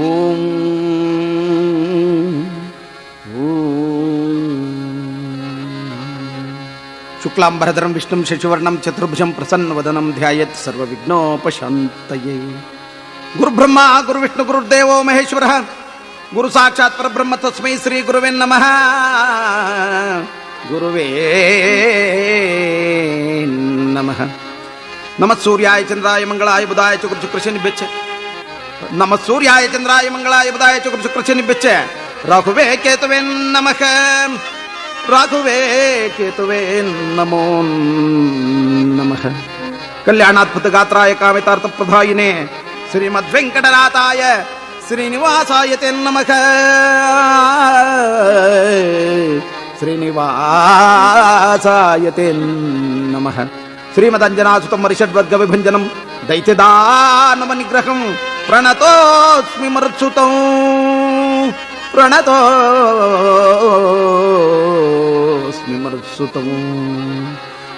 ಓಂ ಶುಕ್ಲಾಂಬರಧರಂ ವಿಷ್ಣುಂ ಶಶಿವರ್ಣಂ ಚತುರ್ಭುಜಂ ಪ್ರಸನ್ನವದನಂ ಧ್ಯಾಯೇತ್ ಸರ್ವವಿಘ್ನೋಪಶಾಂತಯೇ. ಗುರುಬ್ರಹ್ಮ ಗುರುವಿಷ್ಣು ಗುರುರ್ದೇವೋ ಮಹೇಶ್ವರ ಗುರು ಸಾಕ್ಷಾತ್ ಪರಬ್ರಹ್ಮ ತಸ್ಮೈ ಶ್ರೀ ಗುರುವೇ ನಮಃ. ಗುರುವೇ ನಮಃ. ನಮಃ ಸೂರ್ಯಾಯ ಚಂದ್ರಾಯ ಮಂಗಳಾಯ ಬುಧಾಯ ಚ ಗುರು ಶುಕ್ರ ಶನಿ ಬೆಚ್ಚ. ನಮಃ ಸೂರ್ಯಾಯ ಚಂದ್ರಾಯ ಮಂಗಳಾಯ ಬುಧಾಯ ಚ ಗುರು ಶುಕ್ರ ಶನಿ ಬೆಚ್ಚ. ರಾಘುವೇ ಕೇತುವೇ ನಮಃ. ರಾಘುವೇ ಕೇತುವೇ ನಮೋ ನಮಃ. ಕಲ್ಯಾಣಾದ್ಭುತ ಗಾತ್ರಾಯ ಕಾಮಿತಾರ್ಥ ಪ್ರದಾಯಿನೇ ಶ್ರೀಮದ್ವೆಂಕಟನಾಥಾಯ ಶ್ರೀನಿವಾಸಾಯ ತೇ ನಮಃ. ಶ್ರೀನಿವಾಸಾಯ ತೇ ನಮಃ. ಶ್ರೀಮದಂಜನಾಸುತಂ ರಿಷಡ್ವರ್ಗ ವಿಭಂಜನಂ ದೈತ್ಯದಾನವ ನಿಗ್ರಹಂ ಪ್ರಣತೋಸ್ಮಿ ಮರುತ್ಸುತಂ. ಪ್ರಣತೋಸ್ಮಿ ಮರುತ್ಸುತಂ.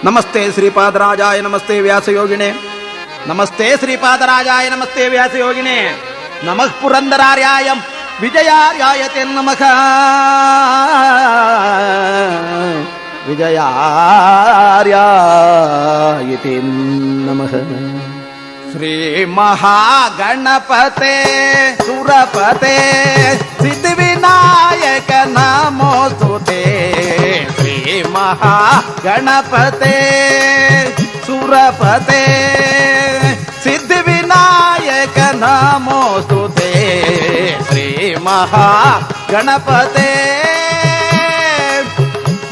ನಮಸ್ತೆ ಶ್ರೀಪಾದರಾಜಾಯ ನಮಸ್ತೆ ವ್ಯಾಸಯೋಗಿಣೆ. ನಮಸ್ತೆ ಶ್ರೀಪಾದರಾಜಾಯ ನಮಸ್ತೆ ವ್ಯಾಸಯೋಗಿಣೆ. ನಮಃ ಪುರಂದರಾರ್ಯಾಯ ವಿಜಯಾರ್ಯಾಯ ತೇ ನಮಃ. ವಿಜಯಾರ್ಯಾಯ ತೇ ನಮಃ. ಶ್ರೀ ಮಹಾಗಣಪತೆ ಸುರಪತೆ ಸಿದ್ಧಿವಿನಾಯಕ ನಮೋಸ್ತುತೆ. ಶ್ರೀ ಮಹಾಗಣಪತೆ ಸುರಪತೆ ಸಿದ್ಧಿವಿನಾಯಕ ನಮೋಸ್ತುತೆ. ಶ್ರೀ ಮಹಾಗಣಪತೆ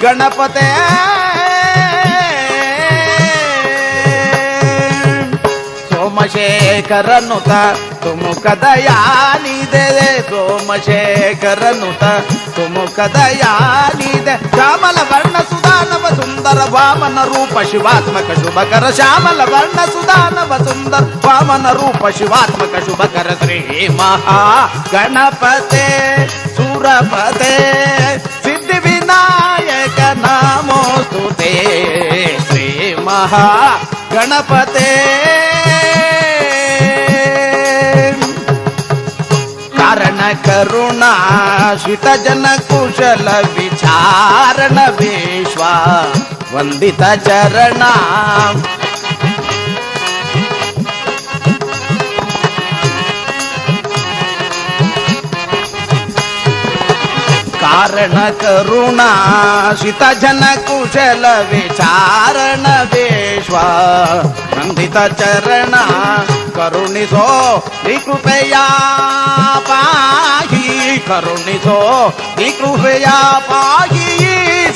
ಗಣಪತೆ ಸೋಮಶೇಖರನುತ ತುಮುಕ ದಯಾನಿದೆ. ಸೋಮಶೇಖರನುತ ತುಮುಕ ದಯಾನಿದೆ. ಶ್ಯಾಮಲ ವರ್ಣ ಸುಧಾನವ ಸುಂದರ ವಾಮನ ರೂಪ ಶಿವಾತ್ಮಕ ಶುಭಕರ. ಶ್ಯಾಮಲ ವರ್ಣ ಸುಧಾನವ ಸುಂದರ ವಾಮನ ರೂಪ ಶಿವಾತ್ಮಕ ಶುಭಕರ. ಶ್ರೀ ಮಹಾ ಗಣಪತೆ ಸುರಪತೆ ಸಿದ್ಧಿವಿನಾಯಕ ನಮೋಸ್ತುತೆ. ಶ್ರೀ ಮಹಾ ಗಣಪತೆ ಕಾರಣ ಕರುಣಾ ಶ್ರಿತ ಜನ ಕುಶಲ ವಿಚಾರಣ ವಿಶ್ವ ವಂದಿತ ಚರಣ. ಕಾರಣ ಕರುಣಾ ಶ್ರಿತ ಜನ ಕುಶಲ ವಿಚಾರಣ ವಿಶ್ವ ವಂದಿತ ಚರಣ. ಕರುಣಿಸೋ ನಿ ಕೃಪೆಯ ಪಾಹಿ. ಕರುಣಿಸೋ ನಿ ಕೃಪೆಯ ಪಾಹಿ.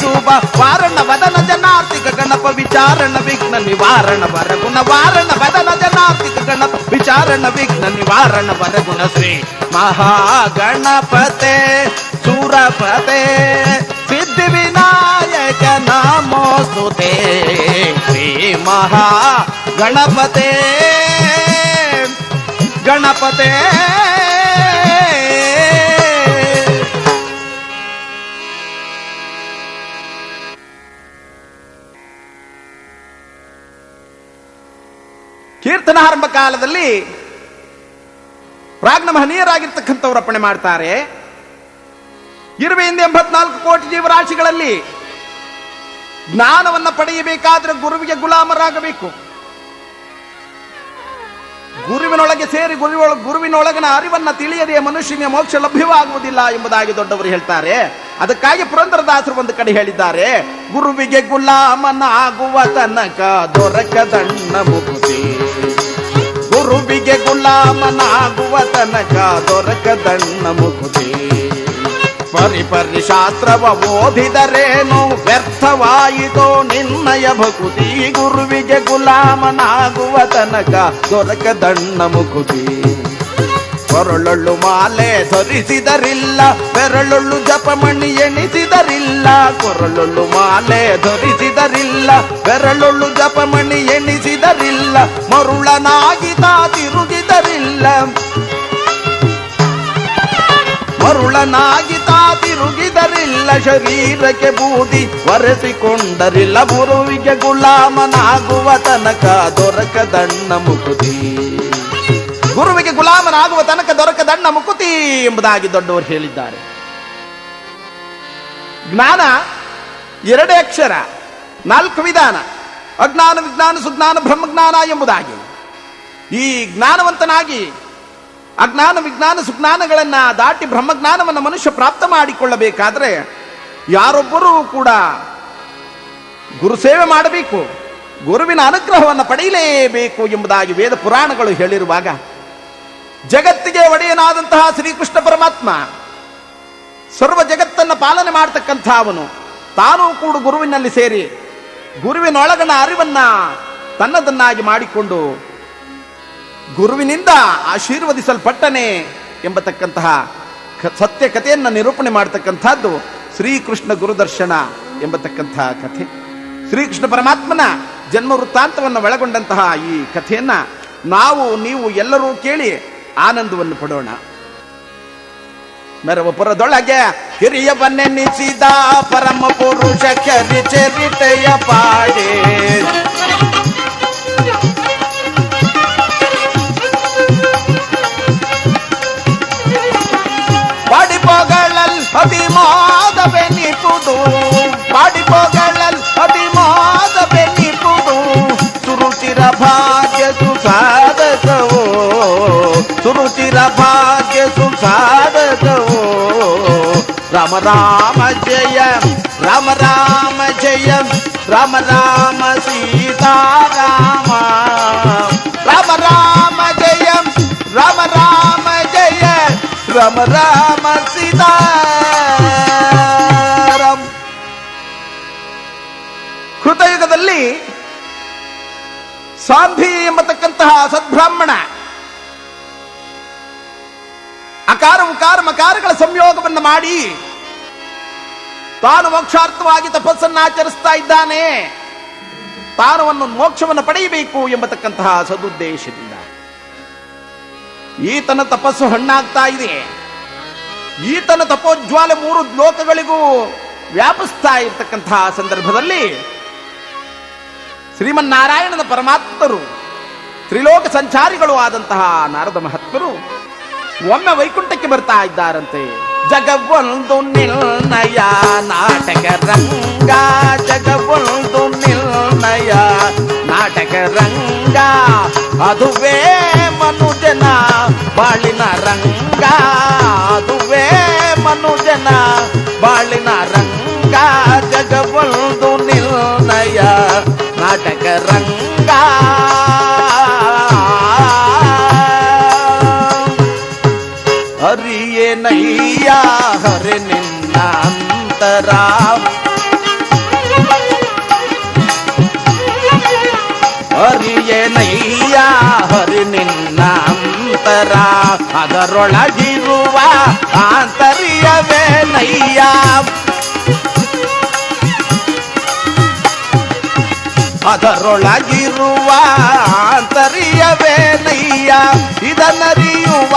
ಶುಭ ವಾರಣ ವದನ ಜನಾರ್ತಿಕ ಗಣಪ ವಿಚಾರಣ ವಿಘ್ನ ನಿವಾರಣ ವರಗುಣ. ವಾರಣ ವದನ ಜನಾರ್ತಿಕ ಗಣಪ ವಿಚಾರಣ ವಿಘ್ನ ನಿವಾರಣ ವರಗುಣ. ಶ್ರೀ ಮಹಾಗಣಪತೆ ಸುರಪತೆ ಸಿದ್ಧಿವಿನಾಯಕ ನಮೋಸ್ತುತೆ. ಶ್ರೀ ಮಹಾಗಣಪತೆ ಗಣಪತೆ ಕೀರ್ತನಾರಂಭ ಕಾಲದಲ್ಲಿ ಪ್ರಾಜ್ಞ ಮಹನೀಯರಾಗಿರ್ತಕ್ಕಂಥವ್ರು ಅರ್ಪಣೆ ಮಾಡ್ತಾರೆ. 84 ಕೋಟಿ ಜೀವರಾಶಿಗಳಲ್ಲಿ ಜ್ಞಾನವನ್ನು ಪಡೆಯಬೇಕಾದ್ರೆ ಗುರುವಿಗೆ ಗುಲಾಮರಾಗಬೇಕು. ಗುರುವಿನೊಳಗೆ ಸೇರಿ ಗುರುವಿನೊಳಗಿನ ಅರಿವನ್ನ ತಿಳಿಯದೆ ಮನುಷ್ಯನಿಗೆ ಮೋಕ್ಷ ಲಭ್ಯವಾಗುವುದಿಲ್ಲ ಎಂಬುದಾಗಿ ದೊಡ್ಡವರು ಹೇಳ್ತಾರೆ. ಅದಕ್ಕಾಗಿ ಪುರಂದರದಾಸರು ಒಂದು ಕಡೆ ಹೇಳಿದ್ದಾರೆ, ಗುರುವಿಗೆ ಗುಲಾಮನಾಗುವ ತನಕ ದೊರಕದಣ್ಣ ಮುಕ್ತಿ. ಗುರುವಿಗೆ ಗುಲಾಮನಾಗುವ ತನಕ ದೊರಕದಣ್ಣ ಮುಕ್ತಿ. ಪರಿಪರಿ ಶಾಸ್ತ್ರವ ಓದಿದರೇನು ವ್ಯರ್ಥವಾಯಿತೋ ನಿನ್ನಯ ಭಕುತಿ. ಗುರುವಿಗೆ ಗುಲಾಮನಾಗುವ ತನಕ ದೊರಕದಣ್ಣ ಮುಕುತಿ. ಕೊರಳೊಳ್ಳು ಮಾಲೆ ಧರಿಸಿದರಿಲ್ಲ, ಬೆರಳೊಳ್ಳು ಜಪಮಣಿ ಎಣಿಸಿದರಿಲ್ಲ. ಕೊರಳೊಳ್ಳು ಮಾಲೆ ಧರಿಸಿದರಿಲ್ಲ, ಬೆರಳೊಳ್ಳು ಜಪಮಣಿ ಎಣಿಸಿದರಿಲ್ಲ. ಮರುಳನಾಗಿ ತಾ ತಿರುಗಿದರಿಲ್ಲ, ಮರುಳನಾಗಿ ತಾ ತಿರುಗಿದರಿಲ್ಲ. ಶರೀರಕ್ಕೆ ಬೂದಿ ಒರೆಸಿಕೊಂಡರಿಲ್ಲ. ಗುರುವಿಗೆ ಗುಲಾಮನಾಗುವ ತನಕ ದೊರಕದಣ್ಣ ಮುಕುತಿ. ಗುರುವಿಗೆ ಗುಲಾಮನಾಗುವ ತನಕ ದೊರಕದಣ್ಣ ಮುಕುತಿ ಎಂಬುದಾಗಿ ದೊಡ್ಡವರು ಹೇಳಿದ್ದಾರೆ. ಜ್ಞಾನ ಎರಡೇ ಅಕ್ಷರ, 4 ವಿಧಾನ: ಅಜ್ಞಾನ, ವಿಜ್ಞಾನ, ಸುಜ್ಞಾನ, ಬ್ರಹ್ಮಜ್ಞಾನ ಎಂಬುದಾಗಿ. ಈ ಜ್ಞಾನವಂತನಾಗಿ ಅಜ್ಞಾನ, ವಿಜ್ಞಾನ, ಸುಜ್ಞಾನಗಳನ್ನ ದಾಟಿ ಬ್ರಹ್ಮಜ್ಞಾನವನ್ನು ಮನುಷ್ಯ ಪ್ರಾಪ್ತ ಮಾಡಿಕೊಳ್ಳಬೇಕಾದ್ರೆ ಯಾರೊಬ್ಬರೂ ಕೂಡ ಗುರು ಸೇವೆ ಮಾಡಬೇಕು, ಗುರುವಿನ ಅನುಗ್ರಹವನ್ನು ಪಡೆಯಲೇಬೇಕು ಎಂಬುದಾಗಿ ವೇದ ಪುರಾಣಗಳು ಹೇಳಿರುವಾಗ, ಜಗತ್ತಿಗೆ ಒಡೆಯನಾದಂತಹ ಶ್ರೀಕೃಷ್ಣ ಪರಮಾತ್ಮ ಸರ್ವ ಜಗತ್ತನ್ನು ಪಾಲನೆ ಮಾಡತಕ್ಕಂಥ ಅವನು ತಾನೂ ಕೂಡ ಗುರುವಿನಲ್ಲಿ ಸೇರಿ ಗುರುವಿನೊಳಗನ ಅರಿವನ್ನ ತನ್ನದನ್ನಾಗಿ ಮಾಡಿಕೊಂಡು ಗುರುವಿನಿಂದ ಆಶೀರ್ವದಿಸಲ್ಪಟ್ಟನೆ ಎಂಬತಕ್ಕಂತಹ ಸತ್ಯ ಕಥೆಯನ್ನು ನಿರೂಪಣೆ ಮಾಡತಕ್ಕಂಥದ್ದು ಶ್ರೀಕೃಷ್ಣ ಗುರುದರ್ಶನ ಎಂಬತಕ್ಕಂತಹ ಕಥೆ. ಶ್ರೀಕೃಷ್ಣ ಪರಮಾತ್ಮನ ಜನ್ಮ ವೃತ್ತಾಂತವನ್ನು ಒಳಗೊಂಡಂತಹ ಈ ಕಥೆಯನ್ನ ನಾವು ನೀವು ಎಲ್ಲರೂ ಕೇಳಿ ಆನಂದವನ್ನು ಪಡೋಣ. ಮೆರವಪುರದೊಳಗೆ ಹಿರಿಯವನ್ನೆನಿಸಿದ ಪರಮ ಪುರುಷ ಚರಿತೆಯ ಪಾಡೆ, ಪಾಡಿಪೋಗಳಲ್ ಅತಿಮಾದವೆನಿಪುದು, ಪಾಡಿಪೋಗಳಲ್ ಅತಿಮಾದವೆನಿಪುದು, ಸುರುಚಿರ ಭಾಗ್ಯ ಸುಸಾಧಕವೋ, ಸುರುಚಿರ ಭಾಗ್ಯ ಸುಸಾಧಕವೋ. ರಾಮ ರಾಮ ಜಯ ರಾಮ ರಾಮ ಜಯ ರಾಮ ರಾಮ ಸೀತಾರಾಮ, ರಾಮ ರಾಮ ಜಯ ರಾಮ ರಾಮ ಜಯ ರಾಮ ರಾಮ ಸೀತಾರಾಮ. ಕೃತಯುಗದಲ್ಲಿ ಸಾಂಧಿ ಎಂಬತಕ್ಕಂತಹ ಸದ್ಬ್ರಾಹ್ಮಣ ಅಕಾರ ಉಕಾರ ಮಕಾರಗಳ ಸಂಯೋಗವನ್ನು ಮಾಡಿ ತಾನು ಮೋಕ್ಷಾರ್ಥವಾಗಿ ತಪಸ್ಸನ್ನು ಆಚರಿಸ್ತಾ ಇದ್ದಾನೆ. ತಾನು ಮೋಕ್ಷವನ್ನು ಪಡೆಯಬೇಕು ಎಂಬತಕ್ಕಂತಹ ಸದುದ್ದೇಶದಿಂದ ಈತನ ತಪಸ್ಸು ಹಣ್ಣಾಗ್ತಾ ಇದೆ. ಈತನ ತಪೋಜ್ವಾಲೆ 3 ಲೋಕಗಳಿಗೂ ವ್ಯಾಪಿಸ್ತಾ ಇರತಕ್ಕಂತಹ ಸಂದರ್ಭದಲ್ಲಿ ಶ್ರೀಮನ್ನಾರಾಯಣನ ಪರಮಾತ್ಮರು ತ್ರಿಲೋಕ ಸಂಚಾರಿಗಳು ಆದಂತಹ ನಾರದ ಮಹಾತ್ಮರು ಒಮ್ಮೆ ವೈಕುಂಠಕ್ಕೆ ಬರ್ತಾ ಇದ್ದಾರಂತೆ. ಜಗವೊಂದು ನಿರ್ಣಯ ನಾಟಕ ರಂಗ, ಜಗವೊಂದು ನಿರ್ಣಯ ನಾಟಕ ರಂಗ, ಅದುವೇ ಮನುಜನ ಬಾಳಿನ ರಂಗ, ಅದುವೇ ಮನುಜನ ಬಾಳಿನ ರಂಗ, ಜಗವೊಂದು ನಿರ್ಣಯ ನಾಟಕ ರಂಗ. ಹರಿಯೇನಯ್ಯ ಹರಿ ನಿನ್ನ ಅಂತರ, ಹರಿಯೇನಯ್ಯ ಹರಿ ನಿನ್ನ ಅಂತರ, ಅದರೊಳಗಿರುವ ಆಂತರ್ಯವೇನಯ್ಯ, ಅದರೊಳಗಿರುವ ಆಂತರ್ಯವೇನಯ್ಯ, ಇದನ್ನರಿಯುವ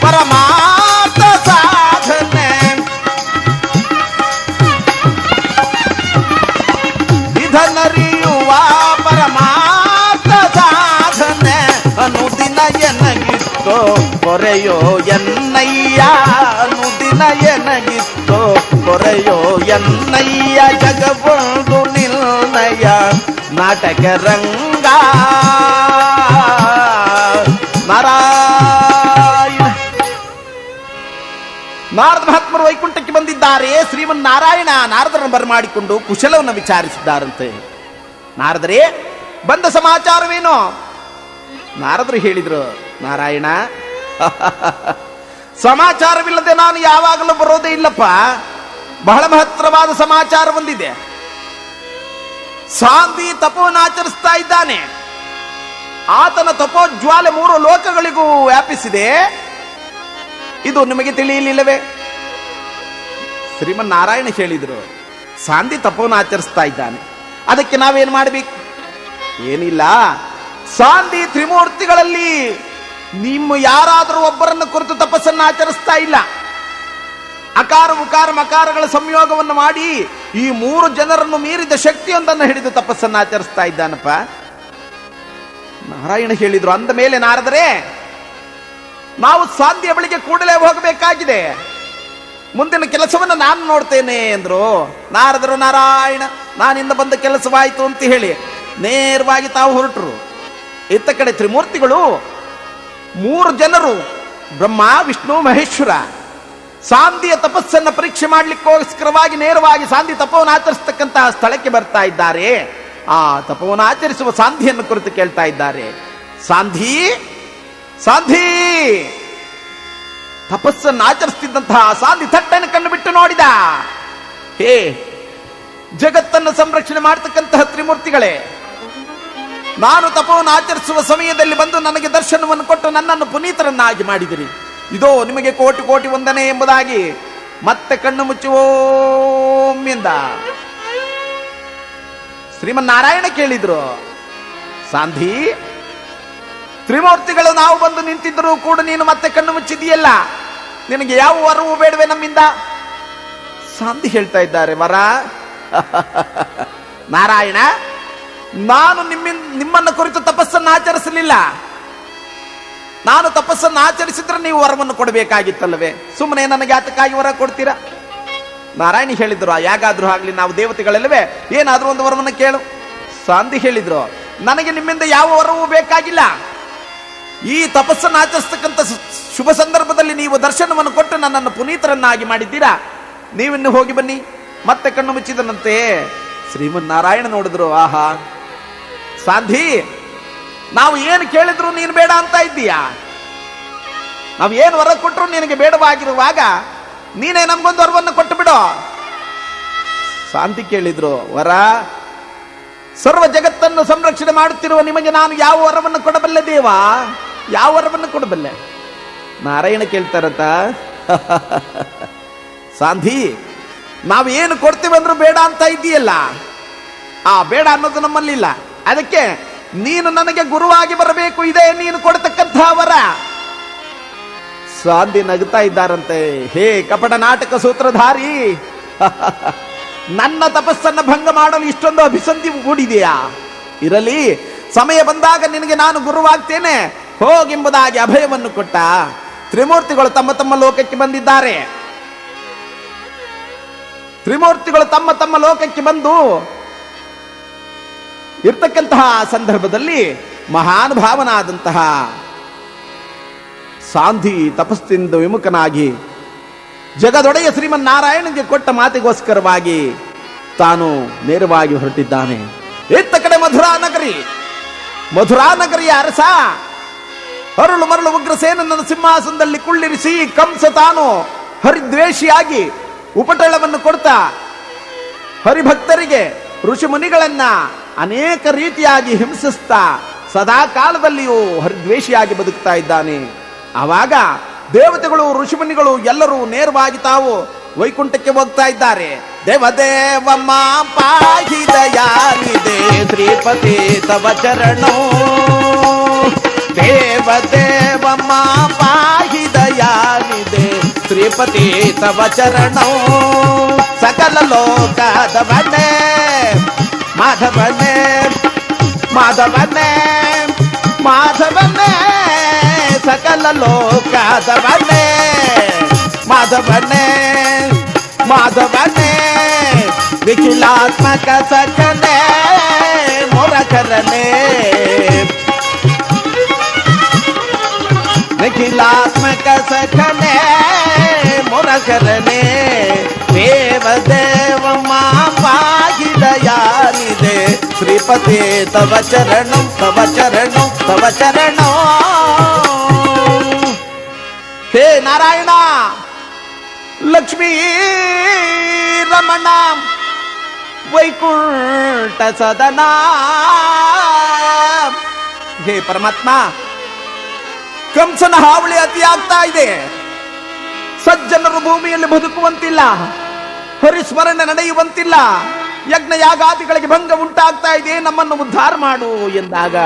ಪರಮಾರ್ಥ ಸಾಧನೆ, ಇದನ್ನರಿಯುವ ಪರಮಾರ್ಥ ಸಾಧನೆ, ಅನುದಿನ ಎನಗಿತ್ತೋ ಕೊರೆಯೋ ಎನ್ನಯ್ಯ, ಅನುದಿನ ಎನಗಿತ್ತೋ ಕೊರೆಯೋ ಎನ್ನಯ್ಯ, ಜಗವೊಂದು ನಿರ್ಣಯ ನಾಟಕ ರಂಗ. ನಾರಾಯಣ ನಾರದ ಮಹಾತ್ಮರು ವೈಕುಂಠಕ್ಕೆ ಬಂದಿದ್ದಾರೆ. ಶ್ರೀಮನ್ನಾರಾಯಣ ನಾರದರನ್ನು ಬರಮಾಡಿಕೊಂಡು ಕುಶಲವನ್ನು ವಿಚಾರಿಸಿದ್ದಾರಂತೆ. ನಾರದರೇ, ಬಂದ ಸಮಾಚಾರವೇನು? ನಾರದರು ಹೇಳಿದ್ರು, ನಾರಾಯಣ, ಸಮಾಚಾರವಿಲ್ಲದೆ ನಾನು ಯಾವಾಗಲೂ ಬರೋದೇ ಇಲ್ಲಪ್ಪ. ಬಹಳ ಮಹತ್ತರವಾದ ಸಮಾಚಾರ ಬಂದಿದೆ. ಸಾಂಧಿ ತಪೋವನ್ನು ಆಚರಿಸ್ತಾ ಇದ್ದಾನೆ. ಆತನ ತಪೋಜ್ವಾಲೆ 3 ಲೋಕಗಳಿಗೂ ವ್ಯಾಪಿಸಿದೆ. ಇದು ನಿಮಗೆ ತಿಳಿಯಲಿಲ್ಲವೇ? ಶ್ರೀಮನ್ನಾರಾಯಣ ಹೇಳಿದ್ರು, ಸಾಂಧಿ ತಪೋವನ್ನು ಆಚರಿಸ್ತಾ ಇದ್ದಾನೆ, ಅದಕ್ಕೆ ನಾವೇನು ಮಾಡಬೇಕು? ಏನಿಲ್ಲ, ಸಾಂಧಿ ತ್ರಿಮೂರ್ತಿಗಳಲ್ಲಿ ನಿಮ್ಮ ಯಾರಾದರೂ ಒಬ್ಬರನ್ನು ಕುರಿತು ತಪಸ್ಸನ್ನು ಆಚರಿಸ್ತಾ ಇಲ್ಲ. ಅಕಾರ ಉಕಾರ ಮಕಾರಗಳ ಸಂಯೋಗವನ್ನು ಮಾಡಿ ಈ 3 ಜನರನ್ನು ಮೀರಿದ ಶಕ್ತಿಯೊಂದನ್ನು ಹಿಡಿದು ತಪಸ್ಸನ್ನು ಆಚರಿಸ್ತಾ ಇದ್ದಾನಪ್ಪ. ನಾರಾಯಣ ಹೇಳಿದ್ರು. ಅಂದ ಮೇಲೆ ನಾರದರೆ, ನಾವು ಸಾಂಧಿಯ ಬಳಿಗೆ ಕೂಡಲೇ ಹೋಗಬೇಕಾಗಿದೆ. ಮುಂದಿನ ಕೆಲಸವನ್ನು ನಾನು ನೋಡ್ತೇನೆ ಎಂದ್ರು. ನಾರದರು ನಾರಾಯಣ ನಾನಿಂದ ಬಂದ ಕೆಲಸವಾಯಿತು ಅಂತ ಹೇಳಿ ನೇರವಾಗಿ ತಾವು ಹೊರಟರು. ಇತ್ತ ಕಡೆ ತ್ರಿಮೂರ್ತಿಗಳು 3 ಜನರು ಬ್ರಹ್ಮ ವಿಷ್ಣು ಮಹೇಶ್ವರ ಸಾಂಧಿಯ ತಪಸ್ಸನ್ನು ಪರೀಕ್ಷೆ ಮಾಡಲಿಕ್ಕೋಸ್ಕರವಾಗಿ ನೇರವಾಗಿ ಸಾಂಧಿ ತಪವನ್ನು ಆಚರಿಸತಕ್ಕಂತಹ ಸ್ಥಳಕ್ಕೆ ಬರ್ತಾ ಇದ್ದಾರೆ. ಆ ತಪವನ್ನು ಆಚರಿಸುವ ಸಾಂಧಿಯನ್ನು ಕುರಿತು ಕೇಳ್ತಾ ಇದ್ದಾರೆ. ಸಾಂಧಿ ಸಾಂಧಿ ತಪಸ್ಸನ್ನು ಆಚರಿಸುತ್ತಿದ್ದಂತಹ ಸಾಂಧಿ ತಟ್ಟನ್ನು ಕಣ್ಣು ಬಿಟ್ಟು ನೋಡಿದ. ಹೇ ಜಗತ್ತನ್ನು ಸಂರಕ್ಷಣೆ ಮಾಡತಕ್ಕಂತಹ ತ್ರಿಮೂರ್ತಿಗಳೇ, ನಾನು ತಪವನ್ನು ಆಚರಿಸುವ ಸಮಯದಲ್ಲಿ ಬಂದು ನನಗೆ ದರ್ಶನವನ್ನು ಕೊಟ್ಟು ನನ್ನನ್ನು ಪುನೀತರನ್ನಾಗಿ ಮಾಡಿದಿರಿ. ಇದೋ ನಿಮಗೆ ಕೋಟಿ ಕೋಟಿ ವಂದನೆ ಎಂಬುದಾಗಿ ಮತ್ತೆ ಕಣ್ಣು ಮುಚ್ಚುವೋಮ್ಮಿಂದ ಶ್ರೀಮನ್ನಾರಾಯಣ ಕೇಳಿದ್ರು. ಸಾಂಧಿ, ತ್ರಿಮೂರ್ತಿಗಳು ನಾವು ಬಂದು ನಿಂತಿದ್ದರೂ ಕೂಡ ನೀನು ಮತ್ತೆ ಕಣ್ಣು ಮುಚ್ಚಿದೆಯಲ್ಲ, ನಿನಗೆ ಯಾವ ವರವೂ ಬೇಡವೆ ನಮ್ಮಿಂದ? ಸಾಂಧಿ ಹೇಳ್ತಾ ಇದ್ದಾರೆ, ವರ ನಾರಾಯಣ, ನಾನು ನಿಮ್ಮನ್ನ ಕುರಿತು ತಪಸ್ಸನ್ನು ಆಚರಿಸಲಿಲ್ಲ. ನಾನು ತಪಸ್ಸನ್ನು ಆಚರಿಸಿದ್ರೆ ನೀವು ವರವನ್ನು ಕೊಡಬೇಕಾಗಿತ್ತಲ್ಲವೇ? ಸುಮ್ಮನೆ ನನಗೆ ಆತಕ್ಕಾಗಿ ವರ ಕೊಡ್ತೀರಾ? ನಾರಾಯಣ ಹೇಳಿದ್ರು, ಯಾಗಾದ್ರೂ ಆಗ್ಲಿ ನಾವು ದೇವತೆಗಳಲ್ಲವೇ, ಏನಾದ್ರೂ ಒಂದು ವರವನ್ನು ಕೇಳು. ಸಾಂಧಿ ಹೇಳಿದ್ರು, ನನಗೆ ನಿಮ್ಮಿಂದ ಯಾವ ವರವೂ ಬೇಕಾಗಿಲ್ಲ. ಈ ತಪಸ್ಸನ್ನು ಆಚರಿಸ್ತಕ್ಕಂಥ ಶುಭ ಸಂದರ್ಭದಲ್ಲಿ ನೀವು ದರ್ಶನವನ್ನು ಕೊಟ್ಟು ನನ್ನನ್ನು ಪುನೀತರನ್ನಾಗಿ ಮಾಡಿದ್ದೀರಾ, ನೀವಿನ್ನು ಹೋಗಿ ಬನ್ನಿ. ಮತ್ತೆ ಕಣ್ಣು ಮುಚ್ಚಿದನಂತೆ. ಶ್ರೀಮನ್ನಾರಾಯಣ ನೋಡಿದ್ರು, ಆಹಾ ಸಾಂಧಿ, ನಾವು ಏನು ಕೇಳಿದ್ರು ನೀನು ಬೇಡ ಅಂತ ಇದ್ದೀಯಾ? ನಾವು ಏನು ವರ ಕೊಟ್ಟರು ನಿನಗೆ ಬೇಡವಾಗಿರುವಾಗ ನೀನೇ ನಮ್ಗೊಂದು ವರವನ್ನು ಕೊಟ್ಟು ಬಿಡೋ. ಸಾಂಧಿ ಕೇಳಿದ್ರು, ವರ, ಸರ್ವ ಜಗತ್ತನ್ನು ಸಂರಕ್ಷಣೆ ಮಾಡುತ್ತಿರುವ ನಿಮಗೆ ನಾನು ಯಾವ ವರವನ್ನು ಕೊಡಬಲ್ಲೆ ದೇವ? ಯಾವ ವರವನ್ನು ಕೊಡಬಲ್ಲೆ? ನಾರಾಯಣ ಕೇಳ್ತಾರಂತ, ಸಾಂಧಿ, ನಾವು ಏನು ಕೊಡ್ತೀವಂದ್ರೂ ಬೇಡ ಅಂತ ಇದ್ದೀಯಲ್ಲ, ಆ ಬೇಡ ಅನ್ನೋದು ನಮ್ಮಲ್ಲಿಲ್ಲ. ಅದಕ್ಕೆ ನೀನು ನನಗೆ ಗುರುವಾಗಿ ಬರಬೇಕು, ಇದೇ ನೀನು ಕೊಡತಕ್ಕಂಥ ವರ. ಸಾಂಧಿ ನಗುತ್ತಾ ಇದ್ದಾರಂತೆ, ಹೇ ಕಪಟ ನಾಟಕ ಸೂತ್ರಧಾರಿ, ನನ್ನ ತಪಸ್ಸನ್ನು ಭಂಗ ಮಾಡಲು ಇಷ್ಟೊಂದು ಅಭಿಸಂಧಿ ಕೂಡಿದೆಯಾ? ಇರಲಿ, ಸಮಯ ಬಂದಾಗ ನಿನಗೆ ನಾನು ಗುರುವಾಗ್ತೇನೆ ಹೋಗೆಂಬುದಾಗಿ ಅಭಯವನ್ನು ಕೊಟ್ಟ. ತ್ರಿಮೂರ್ತಿಗಳು ತಮ್ಮ ತಮ್ಮ ಲೋಕಕ್ಕೆ ಬಂದಿದ್ದಾರೆ. ತ್ರಿಮೂರ್ತಿಗಳು ತಮ್ಮ ತಮ್ಮ ಲೋಕಕ್ಕೆ ಬಂದು ಇರ್ತಕ್ಕಂತಹ ಸಂದರ್ಭದಲ್ಲಿ ಮಹಾನುಭಾವನಾದಂತಹ ಸಾಂಧಿ ತಪಸ್ಸಿನಿಂದ ವಿಮುಖನಾಗಿ ಜಗದೊಡೆಯ ಶ್ರೀಮನ್ನಾರಾಯಣನಿಗೆ ಕೊಟ್ಟ ಮಾತಿಗೋಸ್ಕರವಾಗಿ ತಾನು ನೇರವಾಗಿ ಹೊರಟಿದ್ದಾನೆ. ಇತ್ತ ಕಡೆ ಮಧುರಾ ನಗರಿಯ ಅರಸ ಅರುಳು ಮರಳು ಉಗ್ರಸೇನನ್ನು ಸಿಂಹಾಸನದಲ್ಲಿ ಕುಳ್ಳಿರಿಸಿ ಕಂಸ ತಾನು ಹರಿದ್ವೇಷಿಯಾಗಿ ಉಪಟಳವನ್ನು ಕೊಡ್ತಾ ಹರಿಭಕ್ತರಿಗೆ ಋಷಿ ಮುನಿಗಳನ್ನ ಅನೇಕ ರೀತಿಯಾಗಿ ಹಿಂಸಿಸ್ತಾ ಸದಾ ಕಾಲದಲ್ಲಿಯೂ ಹರಿದ್ವೇಷಿಯಾಗಿ ಬದುಕ್ತಾ ಇದ್ದಾನೆ. ಆವಾಗ ದೇವತೆಗಳು ಋಷಿಮುನಿಗಳು ಎಲ್ಲರೂ ನೇರವಾಗಿ ತಾವು ವೈಕುಂಠಕ್ಕೆ ಹೋಗ್ತಾ ಇದ್ದಾರೆ. ದೇವದೇವಮ್ಮ ಪಾಹಿ ದಯಾನಿದೆ ಶ್ರೀಪತಿ ತವ ಚರಣೋ, ದೇವದೇವಮ್ಮ ಪಾಹಿ ದಯಾನಿದೆ ಶ್ರೀಪತಿ ತವ ಚರಣೋ, ಸಕಲ ಲೋಕದವನೇ ಮಾಧವನೇ ಮಾಧವನೇ ಮಾಧವನೇ, ಸಕಲ ಲೋಕದವನೇ ಮಾಧವನೇ ಮಾಧವನೇ, ನಿಖಿಲಾತ್ಮಕ ಸಕನೇ ಮೊರಕರನೇ, ನಿಖಿಲಾತ್ಮಕ ಸಕನೇ ಮೊರಕರನೇ, ದೇವದೇವ ಮಾಪಾಗಿ ದಯಾನಿದೆ ಶ್ರೀಪತಿ ತವ ಚರಣಂ ತವ ಚರಣಂ ತವ ಚರಣೋ. ಹೇ ನಾರಾಯಣ, ಲಕ್ಷ್ಮೀ ರಮಣ ವೈಕುಂಠ ಸದನ, ಹೇ ಪರಮಾತ್ಮ, ಕಂಸನ ಹಾವಳಿ ಅತಿ ಆಗ್ತಾ ಇದೆ. ಸಜ್ಜನರು ಭೂಮಿಯಲ್ಲಿ ಬದುಕುವಂತಿಲ್ಲ, ಹರಿಸ್ಮರಣೆ ನಡೆಯುವಂತಿಲ್ಲ, ಯಜ್ಞ ಯಾಗಾದಿಗಳಿಗೆ ಭಂಗ ಉಂಟಾಗ್ತಾ ಇದೆ, ನಮ್ಮನ್ನು ಉದ್ಧಾರ ಮಾಡು ಎಂದಾಗ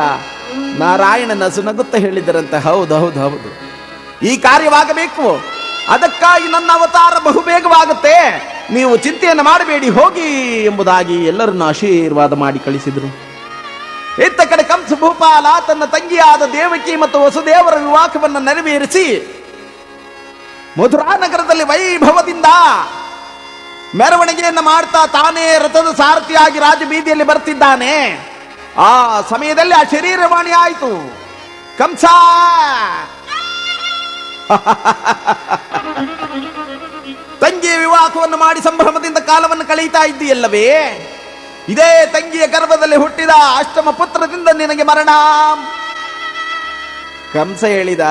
ನಾರಾಯಣನ ಸುನಗುತ್ತ ಹೇಳಿದರಂತೆ, ಹೌದು ಹೌದು ಹೌದು, ಈ ಕಾರ್ಯವಾಗಬೇಕು, ಅದಕ್ಕಾಗಿ ನನ್ನ ಅವತಾರ ಬಹುಬೇಗವಾಗುತ್ತೆ, ನೀವು ಚಿಂತೆಯನ್ನು ಮಾಡಬೇಡಿ ಹೋಗಿ ಎಂಬುದಾಗಿ ಎಲ್ಲರನ್ನು ಆಶೀರ್ವಾದ ಮಾಡಿ ಕಳಿಸಿದರು. ಇತ್ತ ಕಡೆ ಕಂಸ ಭೂಪಾಲ ತನ್ನ ತಂಗಿಯಾದ ದೇವಕಿ ಮತ್ತು ವಸುದೇವರ ವಿವಾಹವನ್ನು ನೆರವೇರಿಸಿ ಮಧುರಾ ನಗರದಲ್ಲಿ ವೈಭವದಿಂದ ಮೆರವಣಿಗೆಯನ್ನು ಮಾಡ್ತಾ ತಾನೇ ರಥದ ಸಾರಥಿಯಾಗಿ ರಾಜಬೀದಿಯಲ್ಲಿ ಬರ್ತಿದ್ದಾನೆ. ಆ ಸಮಯದಲ್ಲಿ ಆ ಶರೀರವಾಣಿ ಆಯಿತು. ಕಂಸ ತಂಗಿಯ ವಿವಾಹವನ್ನು ಮಾಡಿ ಸಂಭ್ರಮದಿಂದ ಕಾಲವನ್ನು ಕಳೆಯುತ್ತಾ ಇದ್ದೀಯಲ್ಲವೇ, ಇದೇ ತಂಗಿಯ ಗರ್ಭದಲ್ಲಿ ಹುಟ್ಟಿದ ಅಷ್ಟಮ ಪುತ್ರದಿಂದ ನಿನಗೆ ಮರಣ. ಕಂಸ ಹೇಳಿದ,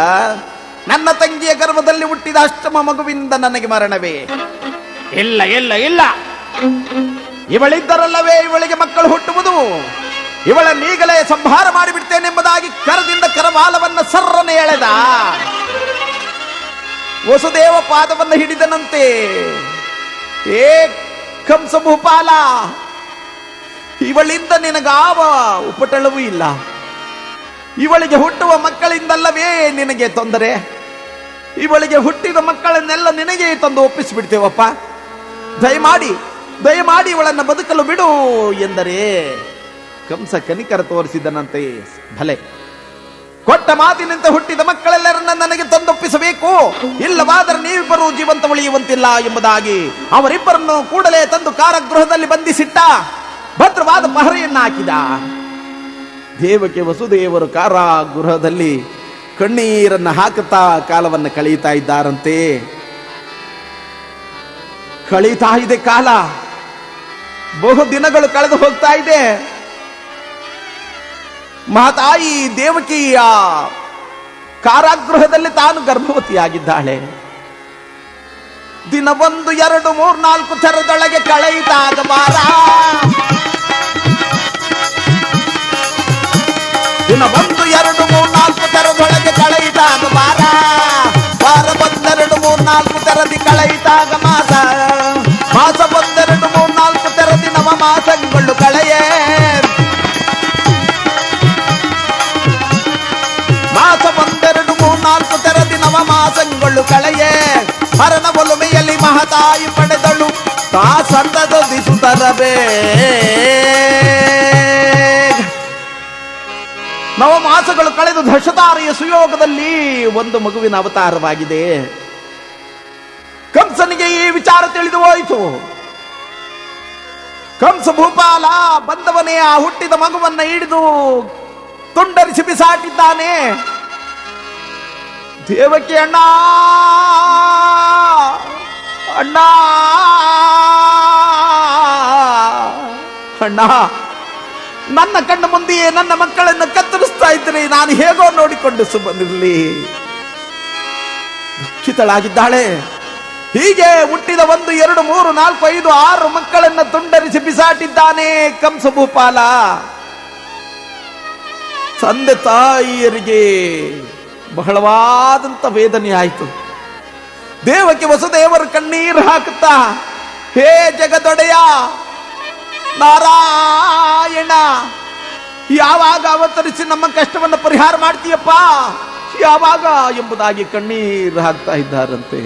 ನನ್ನ ತಂಗಿಯ ಗರ್ಭದಲ್ಲಿ ಹುಟ್ಟಿದ ಅಷ್ಟಮ ಮಗುವಿಂದ ನನಗೆ ಮರಣವೇ? ಇಲ್ಲ ಇಲ್ಲ ಇಲ್ಲ, ಇವಳಿದ್ದರಲ್ಲವೇ ಇವಳಿಗೆ ಮಕ್ಕಳು ಹುಟ್ಟುವುದು. ಇವಳನ್ನು ಈಗಲೇ ಸಂಹಾರ ಮಾಡಿಬಿಡ್ತೇನೆಂಬುದಾಗಿ ಕರದಿಂದ ಕರವಾಲವನ್ನು ಸರ್ರನೆ ಎಳೆದ. ವಸುದೇವ ಪಾದವನ್ನು ಹಿಡಿದನಂತೆ. ಏ ಕಂಸ ಭೂಪಾಲ, ಇವಳಿಂದ ನಿನಗಾವ ಉಪಟಳವೂ ಇಲ್ಲ. ಇವಳಿಗೆ ಹುಟ್ಟುವ ಮಕ್ಕಳಿಂದಲ್ಲವೇ ನಿನಗೆ ತೊಂದರೆ. ಇವಳಿಗೆ ಹುಟ್ಟಿದ ಮಕ್ಕಳನ್ನೆಲ್ಲ ನಿನಗೆ ತಂದು ಒಪ್ಪಿಸಿಬಿಡ್ತೇವಪ್ಪ. ದಯಮಾಡಿ ಇವಳನ್ನು ಬದುಕಲು ಬಿಡು ಎಂದರೆ ಕಂಸ ಕನಿಕರ ತೋರಿಸಿದನಂತೆ. ಭಲೆ, ಕೊಟ್ಟ ಮಾತಿನಂತೆ ಹುಟ್ಟಿದ ಮಕ್ಕಳೆಲ್ಲರನ್ನ ನನಗೆ ತಂದೊಪ್ಪಿಸಬೇಕು, ಇಲ್ಲವಾದರೆ ನೀವಿಬ್ಬರು ಜೀವಂತ ಉಳಿಯುವಂತಿಲ್ಲ ಎಂಬುದಾಗಿ ಅವರಿಬ್ಬರನ್ನು ಕೂಡಲೇ ತಂದು ಕಾರಾಗೃಹದಲ್ಲಿ ಬಂಧಿಸಿಟ್ಟ. ಭದ್ರವಾದ ಪಹರೆಯನ್ನ ಹಾಕಿದ. ದೇವಕಿ ವಸುದೇವರು ಕಾರಾಗೃಹದಲ್ಲಿ ಕಣ್ಣೀರನ್ನು ಹಾಕುತ್ತಾ ಕಾಲವನ್ನು ಕಳೆಯುತ್ತಾ ಇದ್ದಾರಂತೆ. ಕಳೀತಾ ಇದೆ ಕಾಲ, ಬಹು ದಿನಗಳು ಕಳೆದು ಹೋಗ್ತಾ ಇದೆ. ಮಹಾತಾಯಿ ದೇವಕಿಯ ಕಾರಾಗೃಹದಲ್ಲಿ ತಾನು ಗರ್ಭವತಿಯಾಗಿದ್ದಾಳೆ. ದಿನ 1, 2, 3, 4 ಥರದೊಳಗೆ ಕಳೆಯಿತಾಗ ಬಾರ. ದಿನ 1, 2, 3, 4 ಥರದೊಳಗೆ ಕಳೆಯಿತಾಗ ಬಾರ. ವಾರ 1, 2, 3, 4 ಥರದಿ ಕಳೆಯಿತಾಗ ಮಾಸ. ಮಾಸ 1, 2, 3, 4 ಥರದಿ ನವ ಮಾಸಗಳು ಕಳೆಯೇ. ಮಾಸ 1, 2, 3, 4 ಥರದಿ ನವ ಮಾಸಗಳು ಕಳೆಯೇ. ಹರನ ಒಲುಮೆಯಲ್ಲಿ ಮಹತಾಯಿ ಪಡೆದಳು ತಾ ಸಂತದಿಸುತ್ತರಬೇ. ನವ ಮಾಸಗಳು ಕಳೆದು ದಶತಾರೆಯ ಸುಯೋಗದಲ್ಲಿ ಒಂದು ಮಗುವಿನ ಅವತಾರವಾಗಿದೆ. ಕಂಸನಿಗೆ ಈ ವಿಚಾರ ತಿಳಿದು ಹೋಯಿತು. ಕಂಸ ಭೂಪಾಲ ಬಂದವನೇ ಆ ಹುಟ್ಟಿದ ಮಗುವನ್ನ ಹಿಡಿದು ತುಂಡರಿಸಿ ಬಿಸಾಟಿದ್ದಾನೆ. ದೇವಕಿ ಅಣ್ಣ ಅಣ್ಣ ಅಣ್ಣ, ನನ್ನ ಕಣ್ಣ ಮುಂದೆಯೇ ನನ್ನ ಮಕ್ಕಳನ್ನು ಕತ್ತರಿಸ್ತಾ ಇದ್ದರೆ ನಾನು ಹೇಗೋ ನೋಡಿಕೊಂಡು ಸುಮ್ಮನಿರಲಿ. ದುಃಖಿತಳಾಗಿದ್ದಾಳೆ. ಹೀಗೆ ಹುಟ್ಟಿದ 1, 2, 3, 4, 5, 6 ಮಕ್ಕಳನ್ನು ತುಂಡರಿಸಿ ಬಿಸಾಟಿದ್ದಾನೆ ಕಂಸ ಭೂಪಾಲ. ತಂದೆ ತಾಯಿಯರಿಗೆ ಬಹಳವಾದಂತ ವೇದನೆ ಆಯಿತು. ದೇವಕಿ ವಸುದೇವರು ಕಣ್ಣೀರು ಹಾಕುತ್ತಾ, ಹೇ ಜಗದೊಡೆಯ ನಾರಾಯಣ, ಯಾವಾಗ ಅವತರಿಸಿ ನಮ್ಮ ಕಷ್ಟವನ್ನು ಪರಿಹಾರ ಮಾಡ್ತೀಯಪ್ಪ, ಯಾವಾಗ ಎಂಬುದಾಗಿ ಕಣ್ಣೀರು ಹಾಕ್ತಾ ಇದ್ದಾರಂತೆ.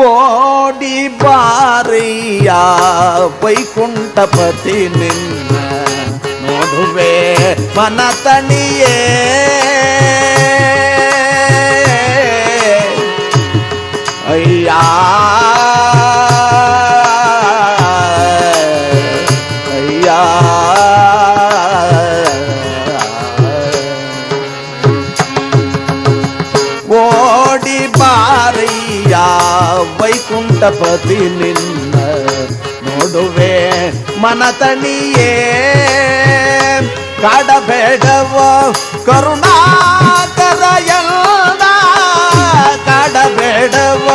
ಓಡಿ ಬಾರಯ್ಯ ವೈಕುಂಠಪತಿ ನಿನ್ನ ನೋಡುವೆ ಮನತಣಿಯೇ. ಅಯ್ಯ ಅಯ್ಯ ಓಡಿ ಬಾರಯ್ಯ ವೈಕುಂಠಪತಿ ನಿನ್ನ ನೋಡುವೆ ಮನತಣಿಯೇ. ಕಾಡಬೇಡವ ಕರುಣಾಕರ ಎಲ್ಲ ಕಾಡಬೇಡವ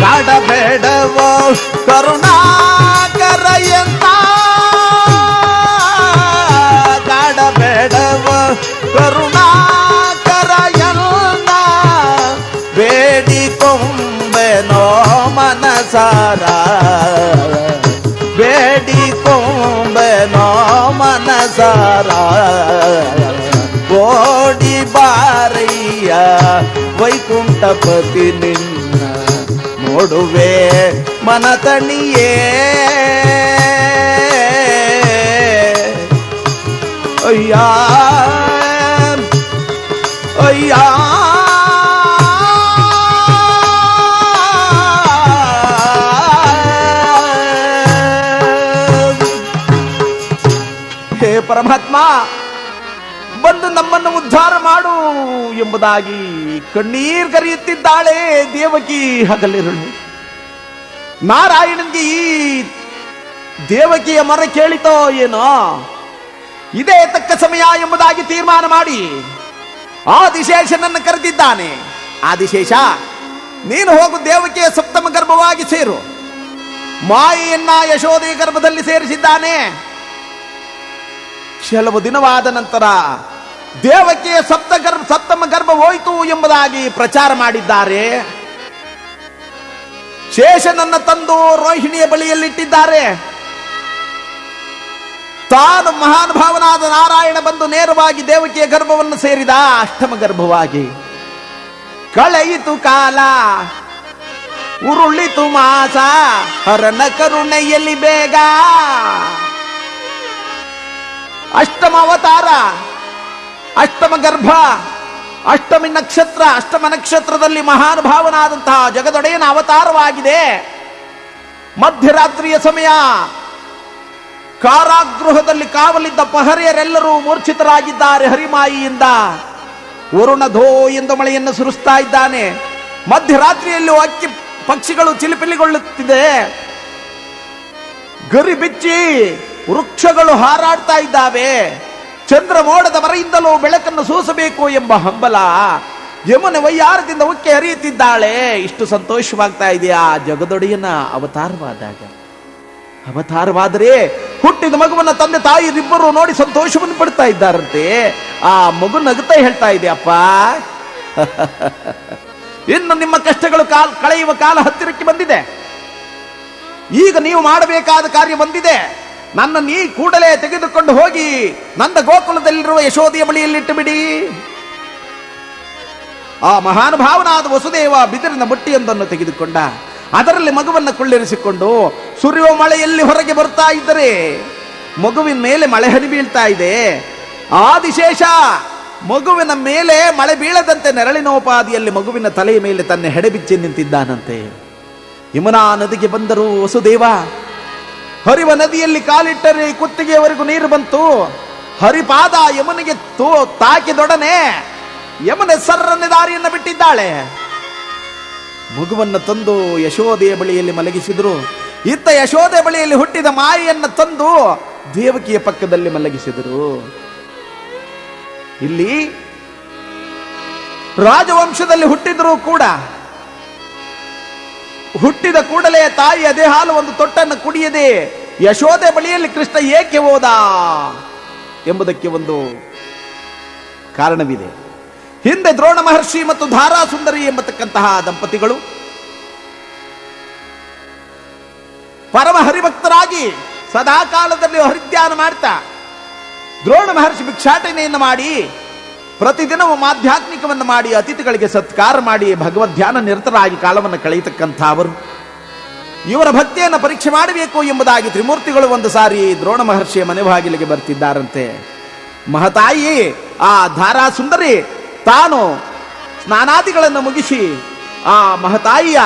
ಕಾಡಬೇಡವ ಕರುಣಾಕರ ಎಂತ ಕಾಡಬೇಡವ ಕರುಣಾಕರ ಎಲ್ಲ ಬೇಡಿಕೊಂಬೆನೋ ಮನಸಾರ ಬೇಡಿಕೊಂಬೆನೋ ಮನಸಾರ. ಓಡಿ ಬಾರಯ್ಯ ವೈಕುಂಠಪತಿ ನಿನ್ನ ನೋಡುವೆ ಮನತಣಿಯೇ. ಪರಮಾತ್ಮ ಬಂದು ನಮ್ಮನ್ನು ಉದ್ಧಾರ ಮಾಡು ಎಂಬುದಾಗಿ ಕಣ್ಣೀರ್ ಕರೆಯುತ್ತಿದ್ದಾಳೆ ದೇವಕಿ ಹಗಲಿರುಳು. ನಾರಾಯಣನಿಗೆ ಈ ದೇವಕಿಯ ಮೊರೆ ಕೇಳಿತೋ ಏನೋ, ಇದೇ ತಕ್ಕ ಸಮಯ ಎಂಬುದಾಗಿ ತೀರ್ಮಾನ ಮಾಡಿ ಆದಿಶೇಷನನ್ನು ಕರೆದಿದ್ದಾನೆ. ಆದಿಶೇಷ, ನೀನು ಹೋಗು, ದೇವಕಿಯ ಸಪ್ತಮ ಗರ್ಭವಾಗಿ ಸೇರು. ಮಾಯೆಯನ್ನ ಯಶೋದೆ ಗರ್ಭದಲ್ಲಿ ಸೇರಿಸಿದ್ದಾನೆ. ಕೆಲವು ದಿನವಾದ ನಂತರ ದೇವಕಿಯ ಸಪ್ತಮ ಗರ್ಭ ಹೋಯಿತು ಎಂಬುದಾಗಿ ಪ್ರಚಾರ ಮಾಡಿದ್ದಾರೆ. ಶೇಷನನ್ನ ತಂದು ರೋಹಿಣಿಯ ಬಳಿಯಲ್ಲಿಟ್ಟಿದ್ದಾರೆ. ತಾನು ಮಹಾನುಭಾವನಾದ ನಾರಾಯಣ ಬಂದು ನೇರವಾಗಿ ದೇವಕಿಯ ಗರ್ಭವನ್ನು ಸೇರಿದ. ಅಷ್ಟಮ ಗರ್ಭವಾಗಿ ಕಳೆಯಿತು ಕಾಲ, ಉರುಳಿತು ಮಾಸ, ಹರನ ಕರುಣೆಯಲ್ಲಿ ಬೇಗ. ಅಷ್ಟಮ ಅವತಾರ, ಅಷ್ಟಮ ಗರ್ಭ, ಅಷ್ಟಮಿ ನಕ್ಷತ್ರ. ಅಷ್ಟಮ ನಕ್ಷತ್ರದಲ್ಲಿ ಮಹಾನುಭಾವನಾದಂತಹ ಜಗದೊಡೆಯನ ಅವತಾರವಾಗಿದೆ. ಮಧ್ಯರಾತ್ರಿಯ ಸಮಯ ಕಾರಾಗೃಹದಲ್ಲಿ ಕಾವಲಿದ್ದ ಪಹರೆಯರೆಲ್ಲರೂ ಮೂರ್ಛಿತರಾಗಿದ್ದಾರೆ ಹರಿಮಾಯಿಯಿಂದ. ವರುಣ ಧೋ ಎಂದು ಮಳೆಯನ್ನು ಸುರಿಸ್ತಾ ಇದ್ದಾನೆ. ಮಧ್ಯರಾತ್ರಿಯಲ್ಲೂ ಅಕ್ಕಿ ಪಕ್ಷಿಗಳು ಚಿಲಿಪಿಲಿಗೊಳ್ಳುತ್ತಿದೆ. ಗರಿ ಬಿಚ್ಚಿ ವೃಕ್ಷಗಳು ಹಾರಾಡ್ತಾ ಇದ್ದಾವೆ. ಚಂದ್ರ ಮೋಡದ ಮರೆಯಿಂದಲೂ ಬೆಳಕನ್ನು ಸೂಸಬೇಕು ಎಂಬ ಹಂಬಲ. ಯಮುನೆ ವೈಯಾರದಿಂದ ಉಕ್ಕೆ ಹರಿಯುತ್ತಿದ್ದಾಳೆ. ಇಷ್ಟು ಸಂತೋಷವಾಗ್ತಾ ಇದೆಯಾ ಜಗದೊಡೆಯನ ಅವತಾರವಾದರೆ ಹುಟ್ಟಿದ ಮಗುವನ್ನ ತಂದೆ ತಾಯಿರಿಬ್ಬರು ನೋಡಿ ಸಂತೋಷವನ್ನು ಪಡ್ತಾ ಇದ್ದಾರಂತೆ. ಆ ಮಗು ನಗುತ್ತಾ ಹೇಳ್ತಾ ಇದೆ, ಅಪ್ಪ ಇನ್ನು ನಿಮ್ಮ ಕಷ್ಟಗಳು ಕಳೆಯುವ ಕಾಲ ಹತ್ತಿರಕ್ಕೆ ಬಂದಿದೆ. ಈಗ ನೀವು ಮಾಡಬೇಕಾದ ಕಾರ್ಯ ಬಂದಿದೆ. ನನ್ನ ನೀ ಕೂಡಲೇ ತೆಗೆದುಕೊಂಡು ಹೋಗಿ ನಂದ ಗೋಕುಲದಲ್ಲಿರುವ ಯಶೋದೆಯ ಬಳಿಯಲ್ಲಿಟ್ಟು ಬಿಡಿ. ಆ ಮಹಾನುಭಾವನಾದ ವಸುದೇವ ಬಿದಿರಿನ ಬುಟ್ಟಿಯೊಂದನ್ನು ತೆಗೆದುಕೊಂಡ. ಅದರಲ್ಲಿ ಮಗುವನ್ನು ಕುಳ್ಳಿರಿಸಿಕೊಂಡು ಸುರಿಯುವ ಮಳೆಯಲ್ಲಿ ಹೊರಗೆ ಬರ್ತಾ ಇದ್ದರೆ ಮಗುವಿನ ಮೇಲೆ ಮಳೆ ಹನಿ ಬೀಳ್ತಾ ಇದೆ. ಆದಿಶೇಷ ಮಗುವಿನ ಮೇಲೆ ಮಳೆ ಬೀಳದಂತೆ ನೆರಳಿನೋಪಾದಿಯಲ್ಲಿ ಮಗುವಿನ ತಲೆಯ ಮೇಲೆ ತನ್ನ ಹೆಡೆಬಿಚ್ಚಿ ನಿಂತಿದ್ದಾನಂತೆ. ಯಮುನಾ ನದಿಗೆ ಬಂದರು ವಸುದೇವ. ಹರಿವ ನದಿಯಲ್ಲಿ ಕಾಲಿಟ್ಟರೆ ಕುತ್ತಿಗೆಯವರೆಗೂ ನೀರು ಬಂತು. ಹರಿಪಾದ ಯಮುನಿಗೆ ತಾಕಿದೊಡನೆ ಯಮುನೆ ಸರ್ರನ್ನ ದಾರಿಯನ್ನು ಬಿಟ್ಟಿದ್ದಾಳೆ. ಮಗುವನ್ನು ತಂದು ಯಶೋದೆಯ ಬಳಿಯಲ್ಲಿ ಮಲಗಿಸಿದ್ರು. ಇತ್ತ ಯಶೋದೆ ಬಳಿಯಲ್ಲಿ ಹುಟ್ಟಿದ ಮಾಯೆಯನ್ನು ತಂದು ದೇವಕಿಯ ಪಕ್ಕದಲ್ಲಿ ಮಲಗಿಸಿದರು. ಇಲ್ಲಿ ರಾಜವಂಶದಲ್ಲಿ ಹುಟ್ಟಿದ್ರು ಕೂಡ ಹುಟ್ಟಿದ ಕೂಡಲೇ ತಾಯಿ ಅದೇ ಹಾಲು ಒಂದು ತೊಟ್ಟನ್ನು ಕುಡಿಯದೆ ಯಶೋದೆ ಬಳಿಯಲ್ಲಿ ಕೃಷ್ಣ ಏಕೆ ಹೋದ ಎಂಬುದಕ್ಕೆ ಒಂದು ಕಾರಣವಿದೆ. ಹಿಂದೆ ದ್ರೋಣ ಮಹರ್ಷಿ ಮತ್ತು ಧಾರಾ ಸುಂದರಿ ಎಂಬತಕ್ಕಂತಹ ದಂಪತಿಗಳು ಪರಮ ಹರಿಭಕ್ತರಾಗಿ ಸದಾ ಕಾಲದಲ್ಲಿ ಹರಿಧ್ಯಾನ ಮಾಡ್ತಾ ದ್ರೋಣ ಮಹರ್ಷಿ ಭಿಕ್ಷಾಟನೆಯನ್ನು ಮಾಡಿ ಪ್ರತಿದಿನವೂ ಆಧ್ಯಾತ್ಮಿಕವನ್ನು ಮಾಡಿ ಅತಿಥಿಗಳಿಗೆ ಸತ್ಕಾರ ಮಾಡಿ ಭಗವದ್ಧ್ಯಾನ ನಿರತರಾಗಿ ಕಾಲವನ್ನು ಕಳೆಯತಕ್ಕಂಥ ಅವರು ಇವರ ಭಕ್ತಿಯನ್ನು ಪರೀಕ್ಷೆ ಮಾಡಬೇಕು ಎಂಬುದಾಗಿ ತ್ರಿಮೂರ್ತಿಗಳು ಒಂದು ಸಾರಿ ದ್ರೋಣ ಮಹರ್ಷಿಯ ಮನೆ ಬಾಗಿಲಿಗೆ ಬರ್ತಿದ್ದಾರಂತೆ. ಮಹತಾಯಿ ಆ ಧಾರಾ ಸುಂದರಿ ತಾನು ಸ್ನಾನಾದಿಗಳನ್ನು ಮುಗಿಸಿ ಆ ಮಹತಾಯಿಯ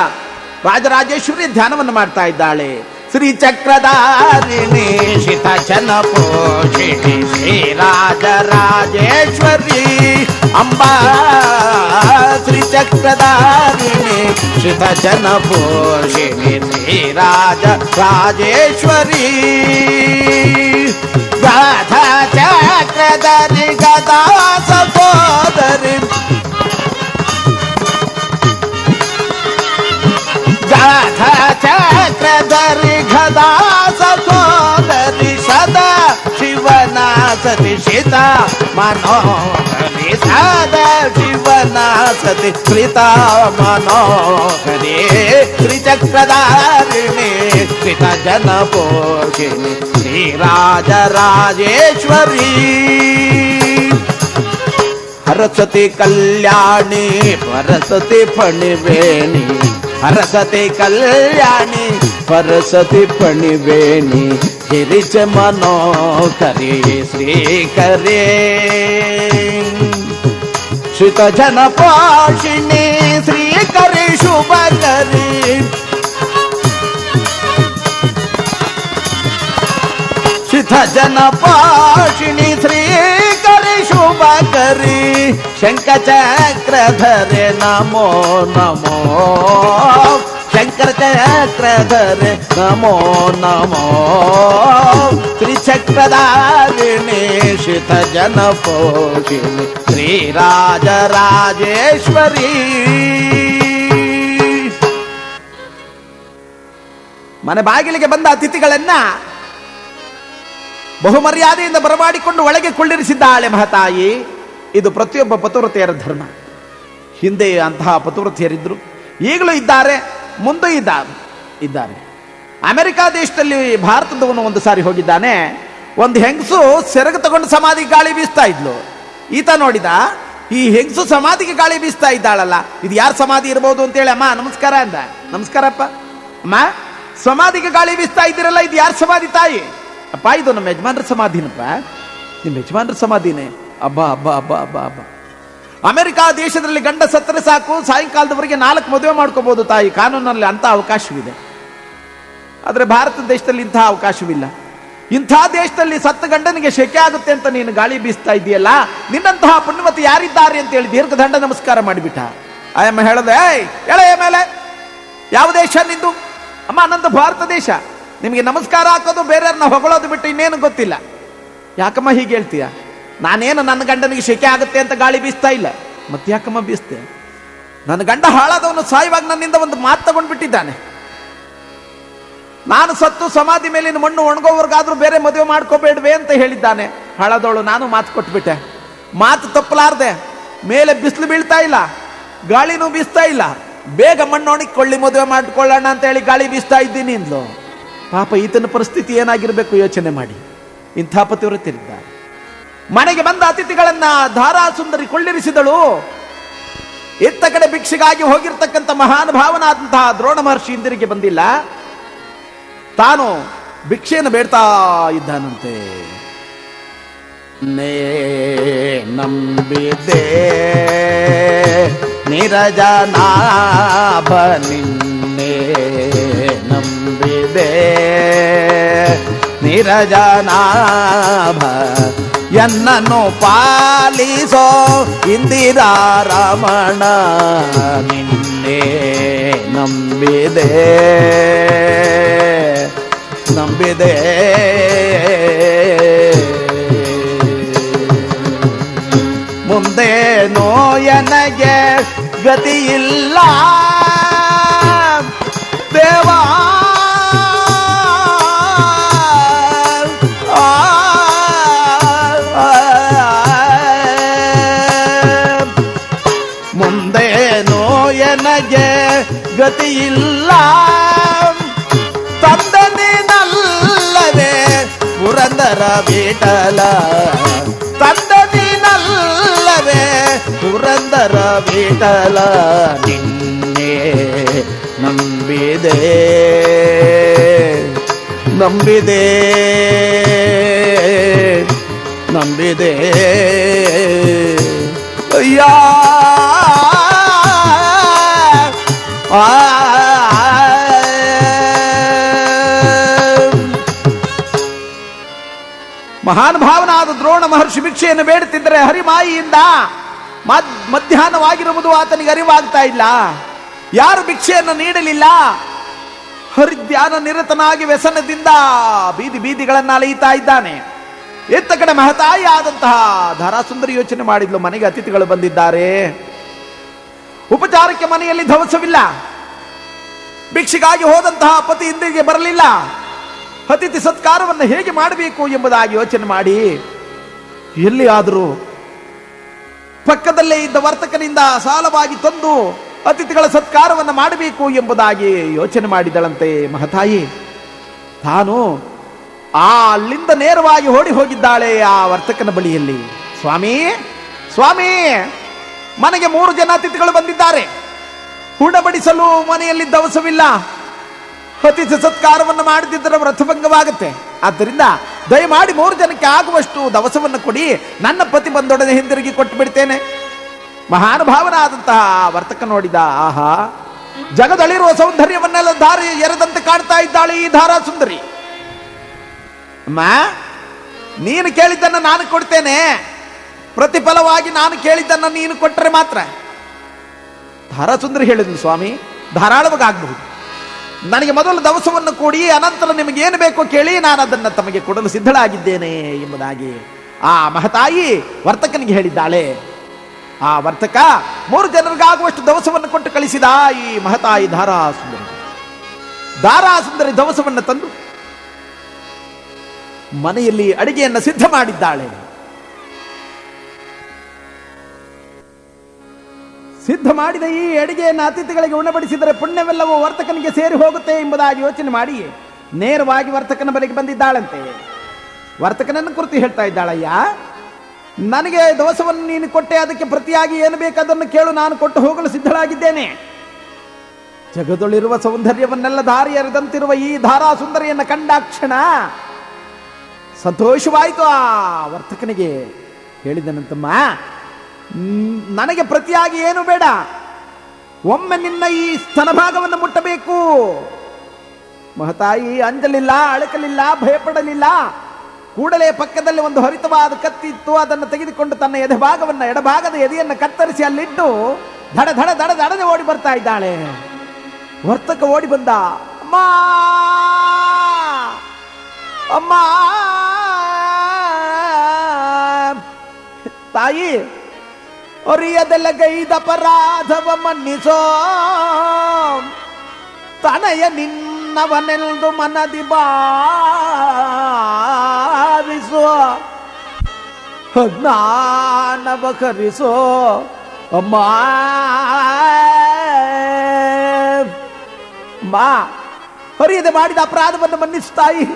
ರಾಜರಾಜೇಶ್ವರಿ ಧ್ಯಾನವನ್ನು ಮಾಡ್ತಾ ಇದ್ದಾಳೆ. ಶ್ರೀ ಚಕ್ರಧಾರಿಣಿ ಶಿತ ಜನ ಪೋಷಿಣಿ ಶ್ರೀ ರಾಜರಾಜೇಶ್ವರಿ ಅಂಬಾ. ಶ್ರೀ ಚಕ್ರಧಾರಿಣಿ ಶಿತ ಜನ ಪೋಷಿಣಿ ಶ್ರೀ ರಾಜರಾಜೇಶ್ವರಿ. ಗಾಧಾ ಚಕ್ರಧರಿ ಗದಾ ಸಹೋದರಿ. ಗಾಧಾ ಚಕ್ರಧರಿ ಗದಾ ಸಹೋದರಿ ಸದಾ ಶಿವನ ಸತಿ ಸೀತಾ ಮನೋಹರಿ. ಸದಾ ಶಿವನ ಸತಿ ಸೀತಾ ಮನೋಹರಿ. ತ್ರಿಚಕ್ರಧಾರಿಣಿ ಶ್ರಿತ ಜನ ಪೋಷಿಣಿ ಶ್ರೀ ರಾಜರಾಜೇಶ್ವರಿ. ಹರಸತಿ ಕಲ್ಯಾಣಿ ಪರಸತಿ ಫಣಿವೇಣಿ. ಹರಸತಿ ಕಲ್ಯಾಣಿ ಪರಸತಿ ಫಣಿವೇಣಿ. ಗಿರಿಜ ಮನೋಕರಿ ಶ್ರೀಕರೇ. ಶ್ರಿತ ಜನ ಪೋಷಿಣಿ ಶ್ರೀಕರಿ ಶುಭಕರಿ. ಶ್ರಿತ ಭಜನ ಪಾಶಿಣಿ ಶ್ರೀಕರಿ ಶುಭಕರಿ ಶಂಖ ಚಕ್ರಧರೆ ನಮೋ ನಮೋ ಶಂಕರ ಚಕ್ರಧರೆ ನಮೋ ನಮೋ ತ್ರಿಚಕ್ರಧಾರಿಣಿ ಶಿತ ಜನ ಪೋಷಿಣಿ ಶ್ರೀರಾಜರಾಜೇಶ್ವರಿ. ಮನೆ ಬಾಗಿಲಿಗೆ ಬಂದ ಅತಿಥಿಗಳನ್ನ ಬಹುಮರ್ಯಾದೆಯಿಂದ ಬರಮಾಡಿಕೊಂಡು ಒಳಗೆ ಕೊಳ್ಳಿರಿಸಿದ್ದಾಳೆ ಮಹತಾಯಿ. ಇದು ಪ್ರತಿಯೊಬ್ಬ ಪತಿವ್ರತೆಯರ ಧರ್ಮ. ಹಿಂದೆ ಅಂತಹ ಪತಿವ್ರತೆಯರಿದ್ರು, ಈಗಲೂ ಇದ್ದಾರೆ, ಮುಂದೆ ಇದ್ದಾರೆ. ಅಮೆರಿಕಾ ದೇಶದಲ್ಲಿ ಭಾರತದವನು ಒಂದು ಸಾರಿ ಹೋಗಿದ್ದಾನೆ. ಒಂದು ಹೆಂಗಸು ಸೆರಗು ತಗೊಂಡು ಸಮಾಧಿಗೆ ಗಾಳಿ ಬೀಸ್ತಾ ಇದ್ಲು. ಈತ ನೋಡಿದ, ಈ ಹೆಂಗಸು ಸಮಾಧಿಗೆ ಗಾಳಿ ಬೀಸ್ತಾ ಇದ್ದಾಳಲ್ಲ, ಇದು ಯಾರ ಸಮಾಧಿ ಇರ್ಬೋದು ಅಂತೇಳಿ, ಅಮ್ಮ ನಮಸ್ಕಾರ ಅಂದ. ನಮಸ್ಕಾರಪ್ಪ. ಅಮ್ಮ, ಸಮಾಧಿಗೆ ಗಾಳಿ ಬೀಸ್ತಾ ಇದ್ದೀರಲ್ಲ, ಇದು ಯಾರ ಸಮಾಧಿ ತಾಯಿ? ಅಪ್ಪ, ಇದು ನಮ್ಮ ಯಜಮಾನ್ರ ಸಮಾಧಿನಪ್ಪ. ನಿಮ್ಮ ಯಜಮಾನ್ರ ಸಮಾಧಿನೇ? ಅಬ್ಬಾ ಅಬ್ಬಾ ಅಬ್ಬಾ ಅಬ್ಬಾ ಅಬ್ಬಾ. ಅಮೆರಿಕಾ ದೇಶದಲ್ಲಿ ಗಂಡ ಸತ್ತರೆ ಸಾಕು, ಸಾಯಂಕಾಲದವರೆಗೆ 4 ಮದುವೆ ಮಾಡ್ಕೋಬಹುದು ತಾಯಿ. ಕಾನೂನಲ್ಲಿ ಅಂಥ ಅವಕಾಶವಿದೆ. ಆದರೆ ಭಾರತ ದೇಶದಲ್ಲಿ ಇಂತಹ ಅವಕಾಶವಿಲ್ಲ. ಇಂಥ ದೇಶದಲ್ಲಿ ಸತ್ತ ಗಂಡನಿಗೆ ಶೆಕೆ ಆಗುತ್ತೆ ಅಂತ ನೀನು ಗಾಳಿ ಬೀಸ್ತಾ ಇದೆಯಲ್ಲ, ನಿನ್ನಂತಹ ಪುಣ್ಯವತಿ ಯಾರಿದ್ದಾರೆ ಅಂತ ಹೇಳಿ ದೀರ್ಘದಂಡ ನಮಸ್ಕಾರ ಮಾಡಿಬಿಟ್ಟ. ಆಯಮ್ಮ ಹೇಳದೆ, ಎಳೆಯ ಮೇಲೆ ಯಾವ ದೇಶ ನಿಂದು? ಅಮ್ಮ, ನಂದು ಭಾರತ ದೇಶ. ನಿಮಗೆ ನಮಸ್ಕಾರ ಹಾಕೋದು, ಬೇರೆಯವ್ರನ್ನ ಹೊಗಳೋದು ಬಿಟ್ಟು ಇನ್ನೇನು ಗೊತ್ತಿಲ್ಲ. ಯಾಕಮ್ಮ ಹೀಗೆ ಹೇಳ್ತೀಯ? ನಾನೇನು ನನ್ನ ಗಂಡನಿಗೆ ಶೆಕೆ ಆಗುತ್ತೆ ಅಂತ ಗಾಳಿ ಬೀಸ್ತಾ ಇಲ್ಲ. ಮತ್ತೆ ಯಾಕಮ್ಮ ಬೀಸ್ತೆ? ನನ್ನ ಗಂಡ ಹಾಳಾದವನು ಸಾಯುವಾಗ ನನ್ನಿಂದ ಒಂದು ಮಾತು ತಗೊಂಡ್ಬಿಟ್ಟಿದ್ದಾನೆ. ನಾನು ಸತ್ತು ಸಮಾಧಿ ಮೇಲಿನ ಮಣ್ಣು ಒಣಗೋವರ್ಗಾದ್ರೂ ಬೇರೆ ಮದುವೆ ಮಾಡ್ಕೋಬೇಡ್ವೆ ಅಂತ ಹೇಳಿದ್ದಾನೆ. ಹಾಳಾದವಳು ನಾನು ಮಾತು ಕೊಟ್ಬಿಟ್ಟೆ. ಮಾತು ತಪ್ಪಲಾರ್ದೆ. ಮೇಲೆ ಬಿಸಿಲು ಬೀಳ್ತಾ ಇಲ್ಲ, ಗಾಳಿನೂ ಬೀಸ್ತಾ ಇಲ್ಲ. ಬೇಗ ಮಣ್ಣೊಣಗಿಕೊಳ್ಳಿ, ಮದುವೆ ಮಾಡ್ಕೊಳ್ಳೋಣ ಅಂತ ಹೇಳಿ ಗಾಳಿ ಬೀಸ್ತಾ ಇದ್ದೀನಿ ಅಂದ್ಲು. ಪಾಪ, ಈತನ ಪರಿಸ್ಥಿತಿ ಏನಾಗಿರ್ಬೇಕು ಯೋಚನೆ ಮಾಡಿ. ಇಂಥ ಪತಿವ್ರತರಿದ್ದಾರೆ. ಮನೆಗೆ ಬಂದ ಅತಿಥಿಗಳನ್ನ ಧಾರಾಸುಂದರಿ ಕೊಳ್ಳಿರಿಸಿದಳು. ಇತ್ತ ಕಡೆ ಭಿಕ್ಷೆಗಾಗಿ ಹೋಗಿರ್ತಕ್ಕಂಥ ಮಹಾನುಭಾವನಾದಂತಹ ದ್ರೋಣ ಮಹರ್ಷಿ ಹಿಂದಿರುಗಿ ಬಂದಿಲ್ಲ. ತಾನು ಭಿಕ್ಷೆಯನ್ನು ಬೇಡ್ತಾ ಇದ್ದಾನಂತೆ. ನೇ ನಂಬಿದೆ ನಿರಜನಾಭ ನಿನ್ನೆ ನಂಬಿದೆ ನಿರಜನಾಭ ಎನ್ನನ್ನು ಪಾಲಿಸೋ ಇಂದಿರಾ ರಮಣ ನಿನ್ನೆ ನಂಬಿದೆ ನಂಬಿದೆ. ಮುಂದೇನೋ ಎನಗೆ ಗತಿಯಿಲ್ಲ ದೇವಾ, ಮುಂದೇನೋ ಎನಗೆ ಗತಿಯಿಲ್ಲ ತಂದನಿನಲ್ಲವೇ ಪುರಂದರ ವಿಠಲ, ತಂದನಿನಲ್ಲವೇ ಪುರಂದರ ವಿಠಲ ನಿನ್ನೆ ನಂಬಿದೆ ನಂಬಿದೆ ನಂಬಿದೆ ಅಯ್ಯ. ಮಹಾನುಭಾವನಾದ ದ್ರೋಣ ಮಹರ್ಷಿ ಭಿಕ್ಷೆಯನ್ನು ಬೇಡುತ್ತಿದ್ದರೆ ಹರಿಮಾಯಿಯಿಂದ ಮಧ್ಯಾಹ್ನವಾಗಿರುವುದು ಆತನಿಗೆ ಅರಿವಾಗ್ತಾ ಇಲ್ಲ. ಯಾರು ಭಿಕ್ಷೆಯನ್ನು ನೀಡಲಿಲ್ಲ. ಹರಿಧ್ಯಾನ ನಿರತನಾಗಿ ವ್ಯಸನದಿಂದ ಬೀದಿ ಬೀದಿಗಳನ್ನು ಅಲೆಯುತ್ತಾ ಇದ್ದಾನೆ. ಎತ್ತ ಕಡೆ ಮಹತಾಯಿ ಆದಂತಹ ಧಾರಾಸುಂದರಿ ಯೋಚನೆ ಮಾಡಿದ್ಲು, ಮನೆಗೆ ಅತಿಥಿಗಳು ಬಂದಿದ್ದಾರೆ, ಉಪಚಾರಕ್ಕೆ ಮನೆಯಲ್ಲಿ ಧವಸವಿಲ್ಲ. ಭಿಕ್ಷೆಗಾಗಿ ಹೋದಂತಹ ಪತಿ ಹಿಂದಿಗೆ ಬರಲಿಲ್ಲ. ಅತಿಥಿ ಸತ್ಕಾರವನ್ನು ಹೇಗೆ ಮಾಡಬೇಕು ಎಂಬುದಾಗಿ ಯೋಚನೆ ಮಾಡಿ ಎಲ್ಲಿ ಆದರೂ ಪಕ್ಕದಲ್ಲೇ ಇದ್ದ ವರ್ತಕನಿಂದ ಸಾಲವಾಗಿ ತಂದು ಅತಿಥಿಗಳ ಸತ್ಕಾರವನ್ನು ಮಾಡಬೇಕು ಎಂಬುದಾಗಿ ಯೋಚನೆ ಮಾಡಿದಳಂತೆ ಮಹತಾಯಿ. ತಾನು ಅಲ್ಲಿಂದ ನೇರವಾಗಿ ಓಡಿ ಹೋಗಿದ್ದಾಳೆ ಆ ವರ್ತಕನ ಬಳಿಯಲ್ಲಿ. ಸ್ವಾಮಿ, ಸ್ವಾಮಿ, ಮನೆಗೆ 3 ಜನ ಅತಿಥಿಗಳು ಬಂದಿದ್ದಾರೆ. ಉಣಬಡಿಸಲು ಮನೆಯಲ್ಲಿ ದವಸವಿಲ್ಲ. ಅತಿಥಿ ಸತ್ಕಾರವನ್ನು ಮಾಡದಿದ್ದರೆ ವ್ರತಭಂಗವಾಗುತ್ತೆ. ಆದ್ದರಿಂದ ದಯಮಾಡಿ 3 ಜನಕ್ಕೆ ಆಗುವಷ್ಟು ದವಸವನ್ನು ಕೊಡಿ, ನನ್ನ ಪತಿ ಬಂದೊಡನೆ ಹಿಂದಿರುಗಿ ಕೊಟ್ಟು ಬಿಡ್ತೇನೆ. ಮಹಾನುಭಾವನಾದಂತಹ ವರ್ತಕ ನೋಡಿದ, ಆಹಾ, ಜಗದಲ್ಲಿರುವ ಸೌಂದರ್ಯವನ್ನೆಲ್ಲ ಧಾರೆ ಎರೆದಂತೆ ಕಾಣ್ತಾ ಇದ್ದಾಳೆ ಈ ಧಾರಾ ಸುಂದರಿ. ಅಮ್ಮ, ನೀನು ಕೇಳಿದ್ದನ್ನು ನಾನು ಕೊಡ್ತೇನೆ, ಪ್ರತಿಫಲವಾಗಿ ನಾನು ಕೇಳಿದ್ದನ್ನು ನೀನು ಕೊಟ್ಟರೆ ಮಾತ್ರ. ಧಾರಾಸುಂದರಿ ಹೇಳಿದ್ನು, ಸ್ವಾಮಿ ಧಾರಾಳವಾಗಿ ಆಗಬಹುದು, ನನಗೆ ಮೊದಲು ದವಸವನ್ನು ಕೊಡಿ, ಅನಂತರ ನಿಮಗೇನು ಬೇಕೋ ಕೇಳಿ, ನಾನು ಅದನ್ನು ತಮಗೆ ಕೊಡಲು ಸಿದ್ಧಳಾಗಿದ್ದೇನೆ ಎಂಬುದಾಗಿ ಆ ಮಹತಾಯಿ ವರ್ತಕನಿಗೆ ಹೇಳಿದ್ದಾಳೆ. ಆ ವರ್ತಕ 3 ಜನರಿಗಾಗುವಷ್ಟು ದವಸವನ್ನು ಕೊಟ್ಟು ಕಳಿಸಿದ. ಈ ಮಹತಾಯಿ ಧಾರಾಸುಂದರಿ ದವಸವನ್ನು ತಂದು ಮನೆಯಲ್ಲಿ ಅಡಿಗೆಯನ್ನು ಸಿದ್ಧ ಮಾಡಿದ್ದಾಳೆ. ಸಿದ್ಧ ಮಾಡಿದ ಈ ಅಡಿಗೆಯನ್ನು ಅತಿಥಿಗಳಿಗೆ ಉಣಬಡಿಸಿದರೆ ಪುಣ್ಯವೆಲ್ಲವೂ ವರ್ತಕನಿಗೆ ಸೇರಿ ಹೋಗುತ್ತೆ ಎಂಬುದಾಗಿ ಯೋಚನೆ ಮಾಡಿ ನೇರವಾಗಿ ವರ್ತಕನ ಬಳಿಗೆ ಬಂದಿದ್ದಾಳಂತೆ. ವರ್ತಕನನ್ನು ಕುರಿತು ಹೇಳ್ತಾ ಇದ್ದಾಳಯ್ಯ, ನನಗೆ ದವಸವನ್ನು ನೀನು ಕೊಟ್ಟೆ, ಅದಕ್ಕೆ ಪ್ರತಿಯಾಗಿ ಏನು ಬೇಕಾದನ್ನು ಕೇಳು, ನಾನು ಕೊಟ್ಟು ಹೋಗಲು ಸಿದ್ಧಳಾಗಿದ್ದೇನೆ. ಜಗದೊಳಿರುವ ಸೌಂದರ್ಯವನ್ನೆಲ್ಲ ದಾರಿ ಎರೆದಂತಿರುವ ಈ ಧಾರಾಸುಂದರಿಯನ್ನು ಕಂಡಾಕ್ಷಣ ಸಂತೋಷವಾಯಿತು. ಆ ವರ್ತಕನಿಗೆ ಹೇಳಿದನಂತಮ್ಮ, ನನಗೆ ಪ್ರತಿಯಾಗಿ ಏನು ಬೇಡ, ಒಮ್ಮೆ ನಿನ್ನ ಈ ಸ್ತನಭಾಗವನ್ನು ಮುಟ್ಟಬೇಕು. ಮಹತಾಯಿ ಅಂಜಲಿಲ್ಲ, ಅಳಕಲಿಲ್ಲ, ಭಯಪಡಲಿಲ್ಲ. ಕೂಡಲೇ ಪಕ್ಕದಲ್ಲಿ ಒಂದು ಹರಿತವಾದ ಕತ್ತಿತ್ತು, ಅದನ್ನು ತೆಗೆದುಕೊಂಡು ತನ್ನ ಎಡಭಾಗದ ಎದೆಯನ್ನು ಕತ್ತರಿಸಿ ಅಲ್ಲಿಟ್ಟು ಧಡ ಧಡ ಧಡ ಧಡನೆ ಓಡಿ ಬರ್ತಾ ಇದ್ದಾಳೆ. ವರ್ತಕ ಓಡಿ ಬಂದ, ಅಮ್ಮ ಅಮ್ಮ ತಾಯಿ, ಒರಿಯದೆಲ್ಲ ಗೈದ ಅಪರಾಧವ ಮನ್ನಿಸೋ, ತನಯ ನಿನ್ನವನೆಲ್ದು ಮನದಿ ಬಾರಿಸೋ, ಜ್ಞಾನವ ಕರಿಸೋ ಅಮ್ಮ. ಹೊರಿಯದೆ ಮಾಡಿದ ಅಪರಾಧವನ್ನು ಮನ್ನಿಸು ತಾಯಿ,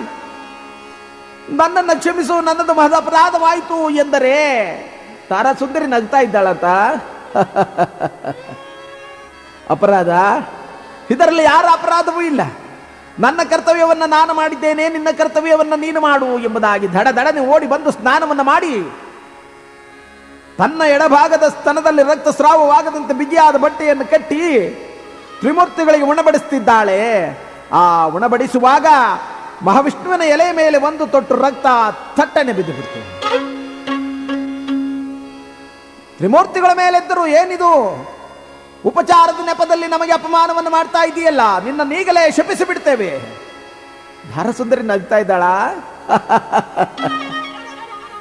ನನ್ನನ್ನು ಕ್ಷಮಿಸು, ನನ್ನದು ಮಹದ ಅಪರಾಧವಾಯಿತು ಎಂದರೆ ಧಾರಾಸುಂದರಿ ನಗ್ತಾ ಇದ್ದಾಳಂತ. ಅಪರಾಧ ಇದರಲ್ಲಿ ಯಾರ ಅಪರಾಧವೂ ಇಲ್ಲ, ನನ್ನ ಕರ್ತವ್ಯವನ್ನು ನಾನು ಮಾಡಿದ್ದೇನೆ, ನಿನ್ನ ಕರ್ತವ್ಯವನ್ನು ನೀನು ಮಾಡು ಎಂಬುದಾಗಿ ದಡದಡನೆ ಓಡಿ ಬಂದು ಸ್ನಾನವನ್ನು ಮಾಡಿ ತನ್ನ ಎಡಭಾಗದ ಸ್ತನದಲ್ಲಿ ರಕ್ತಸ್ರಾವವಾಗದಂತೆ ಬಿಗಿಯಾದ ಬಟ್ಟೆಯನ್ನು ಕಟ್ಟಿ ತ್ರಿಮೂರ್ತಿಗಳಿಗೆ ಉಣಬಡಿಸುತ್ತಿದ್ದಾಳೆ. ಆ ಉಣಬಡಿಸುವಾಗ ಮಹಾವಿಷ್ಣುವಿನ ಎಲೆ ಮೇಲೆ ಒಂದು ತೊಟ್ಟು ರಕ್ತ ಥಟ್ಟನೆ ಬಿದ್ದು ಬಿಡ್ತು. ತ್ರಿಮೂರ್ತಿಗಳ ಮೇಲೆದ್ದರು, ಏನಿದು ಉಪಚಾರದ ನೆಪದಲ್ಲಿ ನಮಗೆ ಅಪಮಾನವನ್ನು ಮಾಡ್ತಾ ಇದೆಯಲ್ಲ, ನಿನ್ನ ನೀಗಲೇ ಶಪಿಸಿ ಬಿಡ್ತೇವೆ. ಧಾರಾಸುಂದರಿ ನಗ್ತಾ ಇದ್ದಾಳ.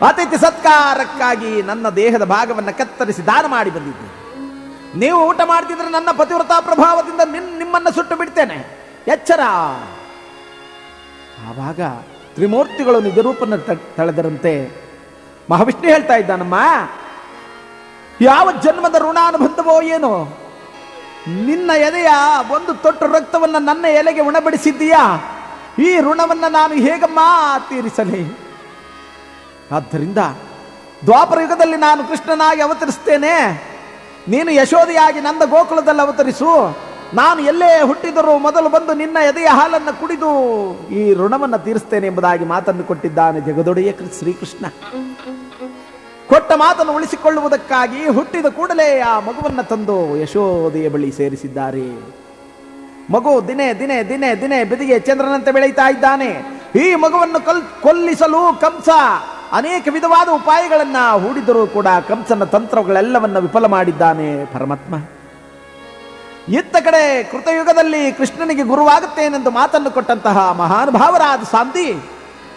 ಅತಿಥಿ ಸತ್ಕಾರಕ್ಕಾಗಿ ನನ್ನ ದೇಹದ ಭಾಗವನ್ನು ಕತ್ತರಿಸಿ ದಾನ ಮಾಡಿ ಬಂದಿದ್ದೆ. ನೀವು ಊಟ ಮಾಡ್ತಿದ್ರೆ ನನ್ನ ಪತಿವ್ರತಾ ಪ್ರಭಾವದಿಂದ ನಿಮ್ಮನ್ನು ಸುಟ್ಟು ಬಿಡ್ತೇನೆ, ಎಚ್ಚರ. ಆವಾಗ ತ್ರಿಮೂರ್ತಿಗಳು ನಿಜರೂಪನ ತಳೆದರಂತೆ. ಮಹಾವಿಷ್ಣು ಹೇಳ್ತಾ ಇದ್ದಾನಮ್ಮ, ಯಾವ ಜನ್ಮದ ಋಣಾನುಬಂಧವೋ ಏನೋ, ನಿನ್ನ ಎದೆಯ ಒಂದು ತೊಟ್ಟು ರಕ್ತವನ್ನು ನನ್ನ ಎಲೆಗೆ ಉಣಬಡಿಸಿದ್ದೀಯಾ, ಈ ಋಣವನ್ನು ನಾನು ಹೇಗಮ್ಮ ತೀರಿಸಲಿ? ಆದ್ದರಿಂದ ದ್ವಾಪರ ಯುಗದಲ್ಲಿ ನಾನು ಕೃಷ್ಣನಾಗಿ ಅವತರಿಸ್ತೇನೆ, ನೀನು ಯಶೋದೆಯಾಗಿ ನಂದ ಗೋಕುಲದಲ್ಲಿ ಅವತರಿಸು. ನಾನು ಎಲ್ಲೇ ಹುಟ್ಟಿದರೂ ಮೊದಲು ಬಂದು ನಿನ್ನ ಎದೆಯ ಹಾಲನ್ನು ಕುಡಿದು ಈ ಋಣವನ್ನು ತೀರಿಸ್ತೇನೆ ಎಂಬುದಾಗಿ ಮಾತನ್ನು ಕೊಟ್ಟಿದ್ದಾನೆ ಜಗದೊಡೆಯ ಶ್ರೀಕೃಷ್ಣ. ಕೊಟ್ಟ ಮಾತನ್ನು ಉಳಿಸಿಕೊಳ್ಳುವುದಕ್ಕಾಗಿ ಹುಟ್ಟಿದ ಕೂಡಲೇ ಆ ಮಗುವನ್ನು ತಂದು ಯಶೋದೆಯ ಬಳಿ ಸೇರಿಸಿದ್ದಾರೆ. ಮಗು ದಿನೇ ದಿನೇ ದಿನೇ ದಿನೇ ಬೆದಿಗೆ ಚಂದ್ರನಂತೆ ಬೆಳೀತಾ ಇದ್ದಾನೆ. ಈ ಮಗುವನ್ನು ಕೊಲ್ಲಿಸಲು ಕಂಸ ಅನೇಕ ವಿಧವಾದ ಉಪಾಯಗಳನ್ನ ಹೂಡಿದರೂ ಕೂಡ ಕಂಸನ ತಂತ್ರಗಳೆಲ್ಲವನ್ನ ವಿಫಲ ಮಾಡಿದ್ದಾನೆ ಪರಮಾತ್ಮ. ಇತ್ತ ಕಡೆ ಕೃತಯುಗದಲ್ಲಿ ಕೃಷ್ಣನಿಗೆ ಗುರುವಾಗುತ್ತೇನೆಂದು ಮಾತನ್ನು ಕೊಟ್ಟಂತಹ ಮಹಾನುಭಾವರಾದ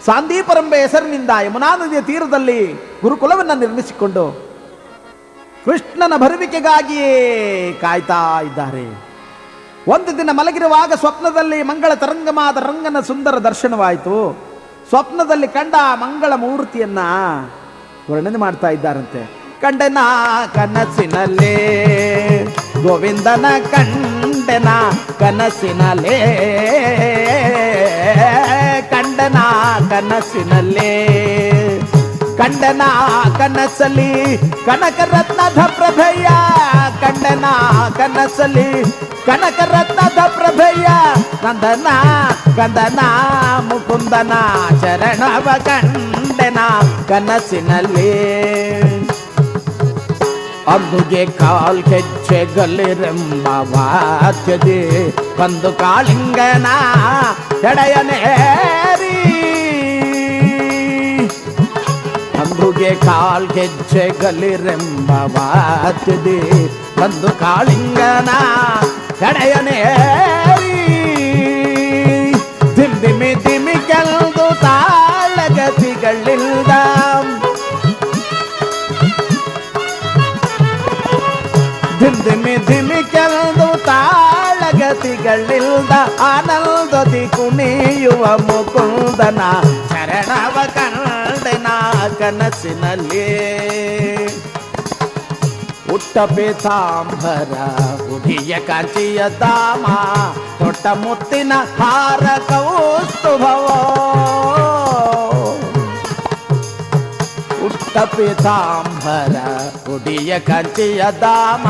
ಸಾಂದೀಪರಂಬೆ ಹೆಸರಿನಿಂದ ಯಮುನಾ ನದಿಯ ತೀರದಲ್ಲಿ ಗುರುಕುಲವನ್ನು ನಿರ್ಮಿಸಿಕೊಂಡು ಕೃಷ್ಣನ ಬರುವಿಕೆಗಾಗಿಯೇ ಕಾಯ್ತಾ ಇದ್ದಾರೆ. ಒಂದು ದಿನ ಮಲಗಿರುವಾಗ ಸ್ವಪ್ನದಲ್ಲಿ ಮಂಗಳ ತರಂಗಮಾದ ರಂಗನ ಸುಂದರ ದರ್ಶನವಾಯಿತು. ಸ್ವಪ್ನದಲ್ಲಿ ಕಂಡ ಮಂಗಳ ಮೂರ್ತಿಯನ್ನ ವರ್ಣನೆ ಮಾಡ್ತಾ ಇದ್ದಾರಂತೆ. ಕಂಡನ ಕನಸಿನಲ್ಲೇ ಗೋವಿಂದನ ಕಂಡನ ಕನಸಿನಲ್ಲೇ, ಕಂಡನ ಕನಸಿನಲ್ಲೇ, ಕಂಡನ ಕನಸಲಿ ಕನಕ ರತ್ನದ ಪ್ರಭೆಯ, ಕಂಡನ ಕನಸಲಿ ಕನಕ ರತ್ನದ ಪ್ರಭೆಯ, ನಂದನ ಕಂದನ ಮುಕುಂದನ ಚರಣವ ಕಂಡನ ಕನಸಿನಲ್ಲಿ. ಅಂದುಗೆ ಕಾಲ್ ಹೆಜ್ಜೆಗಲಿರೆಂಬ ವಾದ್ಯದೆ ಬಂದು ಕಾಳಿಂಗನ ಎಡೆಯನೇರಿ, ಎದುರುಗೆ ಕಾಲ್ಗೆಜ್ಜೆ ಗಲಿರೆಂಬ ವಾದ್ಯದಿ ಬಂದು ಕಾಳಿಂಗನ ಕಡೆಯನೇ ದಿಮ್ ದಿಮಿ ದಿಮಿ ಕೆಲ್ದು ತಾಳಗತಿಗಳಿಲ್ದ ದಿಮ್ ದಿಮಿ ದಿಮಿ ಕೆಲ್ದು ತಾಳಗತಿಗಳಿಲ್ದ ಆನಂದದಿ ಕುಣಿಯುವ ಮುಕುಂದನ ಚರಣವ ಕಂಡೆನ ಕನಸಿನಲ್ಲಿ ಉಟ್ಟ ಪೀತಾಂಬರ ಉಡಿಯ ಕಾಂಚಿಯ ದಾಮ ತೊಟ್ಟ ಮುತ್ತಿನ ಹಾರ ಕೌಸ್ತುಭವೋ ಉಟ್ಟ ಪೀತಾಂಬರ ಉಡಿಯ ಕಾಂಚಿಯ ದಾಮ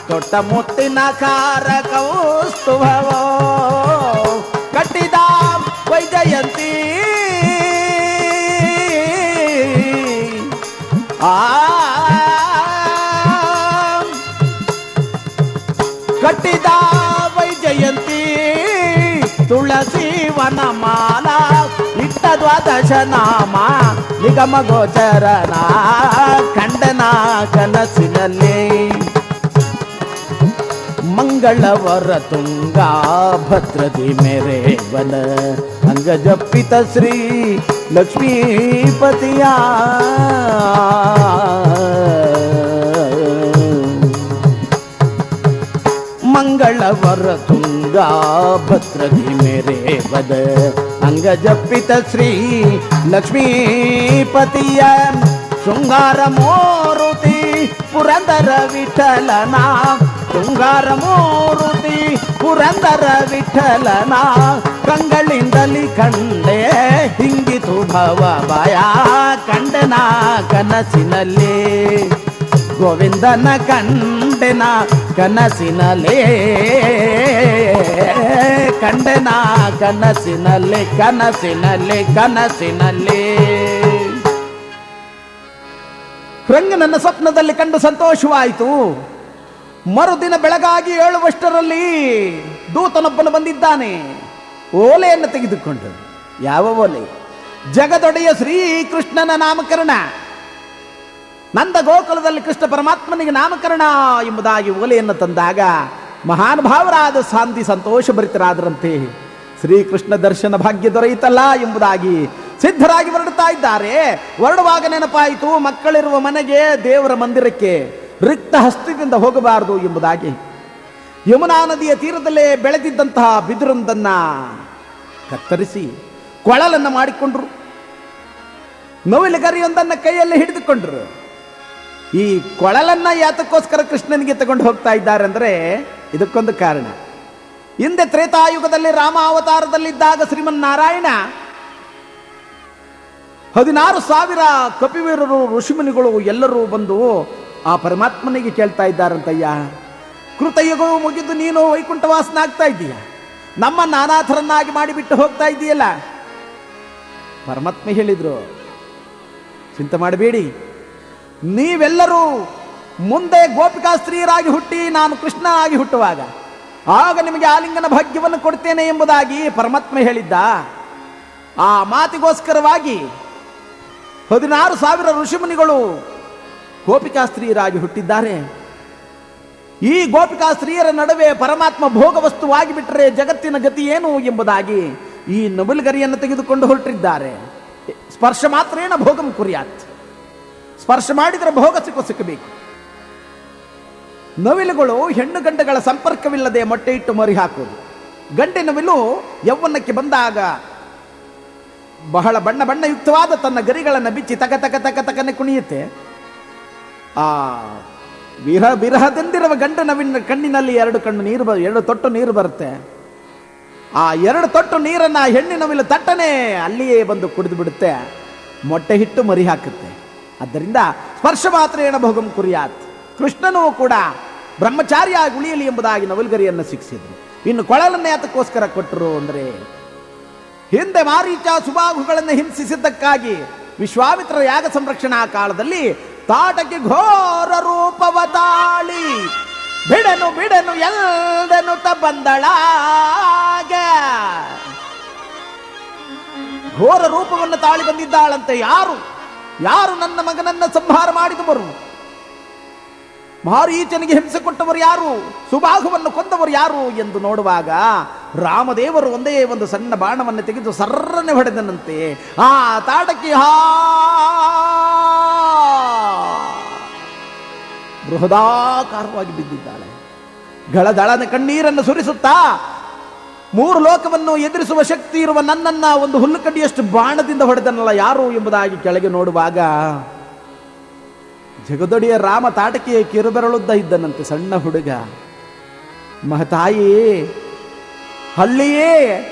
ತೊಟ್ಟ ಮುತ್ತಿನ ಹಾರ ಕೌಸ್ತುಭವೋ ಕಟ್ಟಿದ ವೈಜಯಂತಿ ಕಟ್ಟಿದ ವೈಜಯಂತಿ ತುಳಸಿ ವನಮಾಲ ಇಟ್ಟ ದ್ವಾದಶ ನಾಮ ನಿಗಮ ಗೋಚರನ ಕಂಡನ ಕನಸಿನಲ್ಲಿ ಮಂಗಳವರ ತುಂಗ ಭದ್ರದಿ ಮೆರೆವನ ಅಂಗಜಪ್ಪಿತ ಶ್ರೀ ಲಕ್ಷ್ಮೀಪತಿಯ ಮಂಗಳವರ ತುಂಗ ಭದ್ರದಿ ಮೆರೆವದ ಅಂಗಜಪ್ಪಿತ ಶ್ರೀ ಲಕ್ಷ್ಮೀಪತಿಯ ಶೃಂಗಾರ ಮೂರುತಿ ಪುರಂದರ ವಿಠಲನ ಶೃಂಗಾರ ಮೂರುತಿ ಪುರಂದರ ವಿಠಲನ ಕಂಗಳಿಂದಲಿ ಕಂಡೆ ಹಿಂಗಿತು ಭವ ಭಯ ಕಂಡನ ಕನಸಿನಲ್ಲಿ ಗೋವಿಂದನ ಕಂಡೆನ ಕನಸಿನಲ್ಲೇ ಕಂಡೆನ ಕನಸಿನಲ್ಲಿ ಕನಸಿನಲ್ಲಿ ಕನಸಿನಲ್ಲಿ ರಂಗನನ್ನ ಸ್ವಪ್ನದಲ್ಲಿ ಕಂಡು ಸಂತೋಷವಾಯಿತು. ಮರುದಿನ ಬೆಳಗಾಗಿ ಏಳುವಷ್ಟರಲ್ಲಿ ದೂತನೊಬ್ಬನು ಬಂದಿದ್ದಾನೆ. ಓಲೆಯನ್ನು ತೆಗೆದುಕೊಂಡು, ಯಾವ ಓಲೆ? ಜಗದೊಡೆಯ ಶ್ರೀಕೃಷ್ಣನ ನಾಮಕರಣ, ನಂದ ಗೋಕುಲದಲ್ಲಿ ಕೃಷ್ಣ ಪರಮಾತ್ಮನಿಗೆ ನಾಮಕರಣ ಎಂಬುದಾಗಿ ಓಲೆಯನ್ನು ತಂದಾಗ ಮಹಾನುಭಾವರಾದ ಶಾಂತಿ ಸಂತೋಷ ಭರಿತರಾದರಂತೆ. ಶ್ರೀಕೃಷ್ಣ ದರ್ಶನ ಭಾಗ್ಯ ದೊರೆಯಿತಲ್ಲ ಎಂಬುದಾಗಿ ಸಿದ್ಧರಾಗಿ ಹೊರಡುತ್ತಾ ಇದ್ದಾರೆ. ಹೊರಡುವಾಗ ನೆನಪಾಯಿತು, ಮಕ್ಕಳಿರುವ ಮನೆಗೆ, ದೇವರ ಮಂದಿರಕ್ಕೆ ರಿಕ್ತ ಹಸ್ತದಿಂದ ಹೋಗಬಾರದು ಎಂಬುದಾಗಿ. ಯಮುನಾ ನದಿಯ ತೀರದಲ್ಲೇ ಬೆಳೆದಿದ್ದಂತಹ ಬಿದಿರೊಂದನ್ನ ಕತ್ತರಿಸಿ ಕೊಳಲನ್ನು ಮಾಡಿಕೊಂಡ್ರು. ನವಿಲುಗರಿಯೊಂದನ್ನು ಕೈಯಲ್ಲಿ ಹಿಡಿದುಕೊಂಡ್ರು. ಈ ಕೊಳಲನ್ನ ಯಾತಕ್ಕೋಸ್ಕರ ಕೃಷ್ಣನಿಗೆ ತಗೊಂಡು ಹೋಗ್ತಾ ಇದ್ದಾರೆ ಅಂದರೆ ಇದಕ್ಕೊಂದು ಕಾರಣ. ಹಿಂದೆ ತ್ರೇತಾಯುಗದಲ್ಲಿ ರಾಮ ಅವತಾರದಲ್ಲಿದ್ದಾಗ ಶ್ರೀಮನ್ನಾರಾಯಣ 16,000 ಕಪಿವೀರರು ಋಷಿಮುನಿಗಳು ಎಲ್ಲರೂ ಬಂದು ಆ ಪರಮಾತ್ಮನಿಗೆ ಕೇಳ್ತಾ ಇದ್ದಾರಂತಯ್ಯ, ಕೃತಯುಗವು ಮುಗಿದು ನೀನು ವೈಕುಂಠವಾಸನಾಗ್ತಾ ಇದ್ದೀಯ, ನಮ್ಮ ನಾನಾಥರನ್ನಾಗಿ ಮಾಡಿಬಿಟ್ಟು ಹೋಗ್ತಾ ಇದ್ದೀಯಲ್ಲ. ಪರಮಾತ್ಮ ಹೇಳಿದ್ರು, ಚಿಂತೆ ಮಾಡಬೇಡಿ, ನೀವೆಲ್ಲರೂ ಮುಂದೆ ಗೋಪಿಕಾ ಸ್ತ್ರೀಯರಾಗಿ ಹುಟ್ಟಿ ನಾನು ಕೃಷ್ಣನಾಗಿ ಹುಟ್ಟುವಾಗ ಆಗ ನಿಮಗೆ ಆಲಿಂಗನ ಭಾಗ್ಯವನ್ನು ಕೊಡ್ತೇನೆ ಎಂಬುದಾಗಿ ಪರಮಾತ್ಮ ಹೇಳಿದ್ದ. ಆ ಮಾತಿಗೋಸ್ಕರವಾಗಿ 16,000 ಋಷಿಮುನಿಗಳು ಗೋಪಿಕಾ ಸ್ತ್ರೀಯರಾಗಿ ಹುಟ್ಟಿದ್ದಾರೆ. ಈ ಗೋಪಿಕಾ ಸ್ತ್ರೀಯರ ನಡುವೆ ಪರಮಾತ್ಮ ಭೋಗ ವಸ್ತುವಾಗಿ ಬಿಟ್ಟರೆ ಜಗತ್ತಿನ ಗತಿ ಏನು ಎಂಬುದಾಗಿ ಈ ನವಿಲುಗರಿಯನ್ನು ತೆಗೆದುಕೊಂಡು ಹೊರಟಿದ್ದಾರೆ. ಸ್ಪರ್ಶ ಮಾತ್ರೇನ ಭೋಗಂ ಕುರ್ಯಾತ್, ಸ್ಪರ್ಶ ಮಾಡಿದರೆ ಭೋಗ ಸಿಕ್ಕಬೇಕು. ನವಿಲುಗಳು ಹೆಣ್ಣು ಗಂಡುಗಳ ಸಂಪರ್ಕವಿಲ್ಲದೆ ಮೊಟ್ಟೆ ಇಟ್ಟು ಮರಿ ಹಾಕೋದು. ಗಂಡಿನವಿಲು ಯೌವನಕ್ಕೆ ಬಂದಾಗ ಬಹಳ ಬಣ್ಣ ಬಣ್ಣಯುಕ್ತವಾದ ತನ್ನ ಗರಿಗಳನ್ನು ಬಿಚ್ಚಿ ತಕ ತಕ ತಕ ತಕನೆ ಕುಣಿಯುತ್ತೆ. ಆ ವಿರಹದಿಂದಿರುವ ಗಂಡನವಿನ ಕಣ್ಣಿನಲ್ಲಿ 2 ತೊಟ್ಟು ನೀರು ಬರುತ್ತೆ. ಆ 2 ತೊಟ್ಟು ನೀರನ್ನ ಹೆಣ್ಣಿನವಿಲು ತಟ್ಟನೆ ಅಲ್ಲಿಯೇ ಬಂದು ಕುಡಿದು ಬಿಡುತ್ತೆ, ಮೊಟ್ಟೆ ಹಿಟ್ಟು ಮರಿ ಹಾಕುತ್ತೆ. ಆದ್ದರಿಂದ ಸ್ಪರ್ಶ ಮಾತ್ರೇಣ ಭೋಗಂ ಕುರ್ಯಾತ್. ಕೃಷ್ಣನೂ ಕೂಡ ಬ್ರಹ್ಮಚಾರಿಯಾಗಿ ಉಳಿಯಲಿ ಎಂಬುದಾಗಿ ನವಿಲುಗರಿಯನ್ನು ಶಿಕ್ಷಿಸಿದ್ರು. ಇನ್ನು ಕೊಳಲನ್ನೇ ಯಾತಕ್ಕೋಸ್ಕರ ಕೊಟ್ಟರು ಅಂದರೆ, ಹಿಂದೆ ಮಾರೀಚ ಸುಬಾಹುಗಳನ್ನು ಹಿಂಸಿಸಿದ್ದಕ್ಕಾಗಿ ವಿಶ್ವಾಮಿತ್ರರ ಯಾಗ ಸಂರಕ್ಷಣಾ ಕಾಲದಲ್ಲಿ ತಾಟಕ್ಕೆ ಘೋರ ರೂಪವ ತಾಳಿ ಬಿಡನು ಬಿಡನು ಎಲ್ಲದನು ಬಂದಳಾಗ. ಘೋರ ರೂಪವನ್ನು ತಾಳಿ ಬಂದಿದ್ದಾಳಂತೆ. ಯಾರು? ಯಾರು ನನ್ನ ಮಗನನ್ನ ಸಂಹಾರ ಮಾಡಿದವರು? ಮಾರೀಚನಿಗೆ ಹಿಂಸೆ ಕೊಟ್ಟವರು ಯಾರು? ಸುಬಾಹುವನ್ನು ಕೊಂದವರು ಯಾರು ಎಂದು ನೋಡುವಾಗ ರಾಮದೇವರು ಒಂದೇ ಒಂದು ಸಣ್ಣ ಬಾಣವನ್ನು ತೆಗೆದು ಸರ್ರನೆ ಹೊಡೆದನಂತೆ. ಆ ತಾಟಕಿ ಬೃಹದಾಕಾರವಾಗಿ ಬಿದ್ದಿದ್ದಾಳೆ. ಗಳದಳನ ಕಣ್ಣೀರನ್ನು ಸುರಿಸುತ್ತಾ, 3 ಲೋಕವನ್ನು ಎದುರಿಸುವ ಶಕ್ತಿ ಇರುವ ನನ್ನನ್ನ ಒಂದು ಹುಲ್ಲುಕಡ್ಡಿಯಷ್ಟು ಬಾಣದಿಂದ ಹೊಡೆದನಲ್ಲ ಯಾರು ಎಂಬುದಾಗಿ ಕೆಳಗೆ ನೋಡುವಾಗ ಜಗದೊಡೆಯ ರಾಮ ತಾಟಕಿಯ ಕಿರುಬೆರಳುದ್ದ ಇದ್ದನಂತೆ, ಸಣ್ಣ ಹುಡುಗ. ಮಹತಾಯಿ ಹಳ್ಳಿಯೇ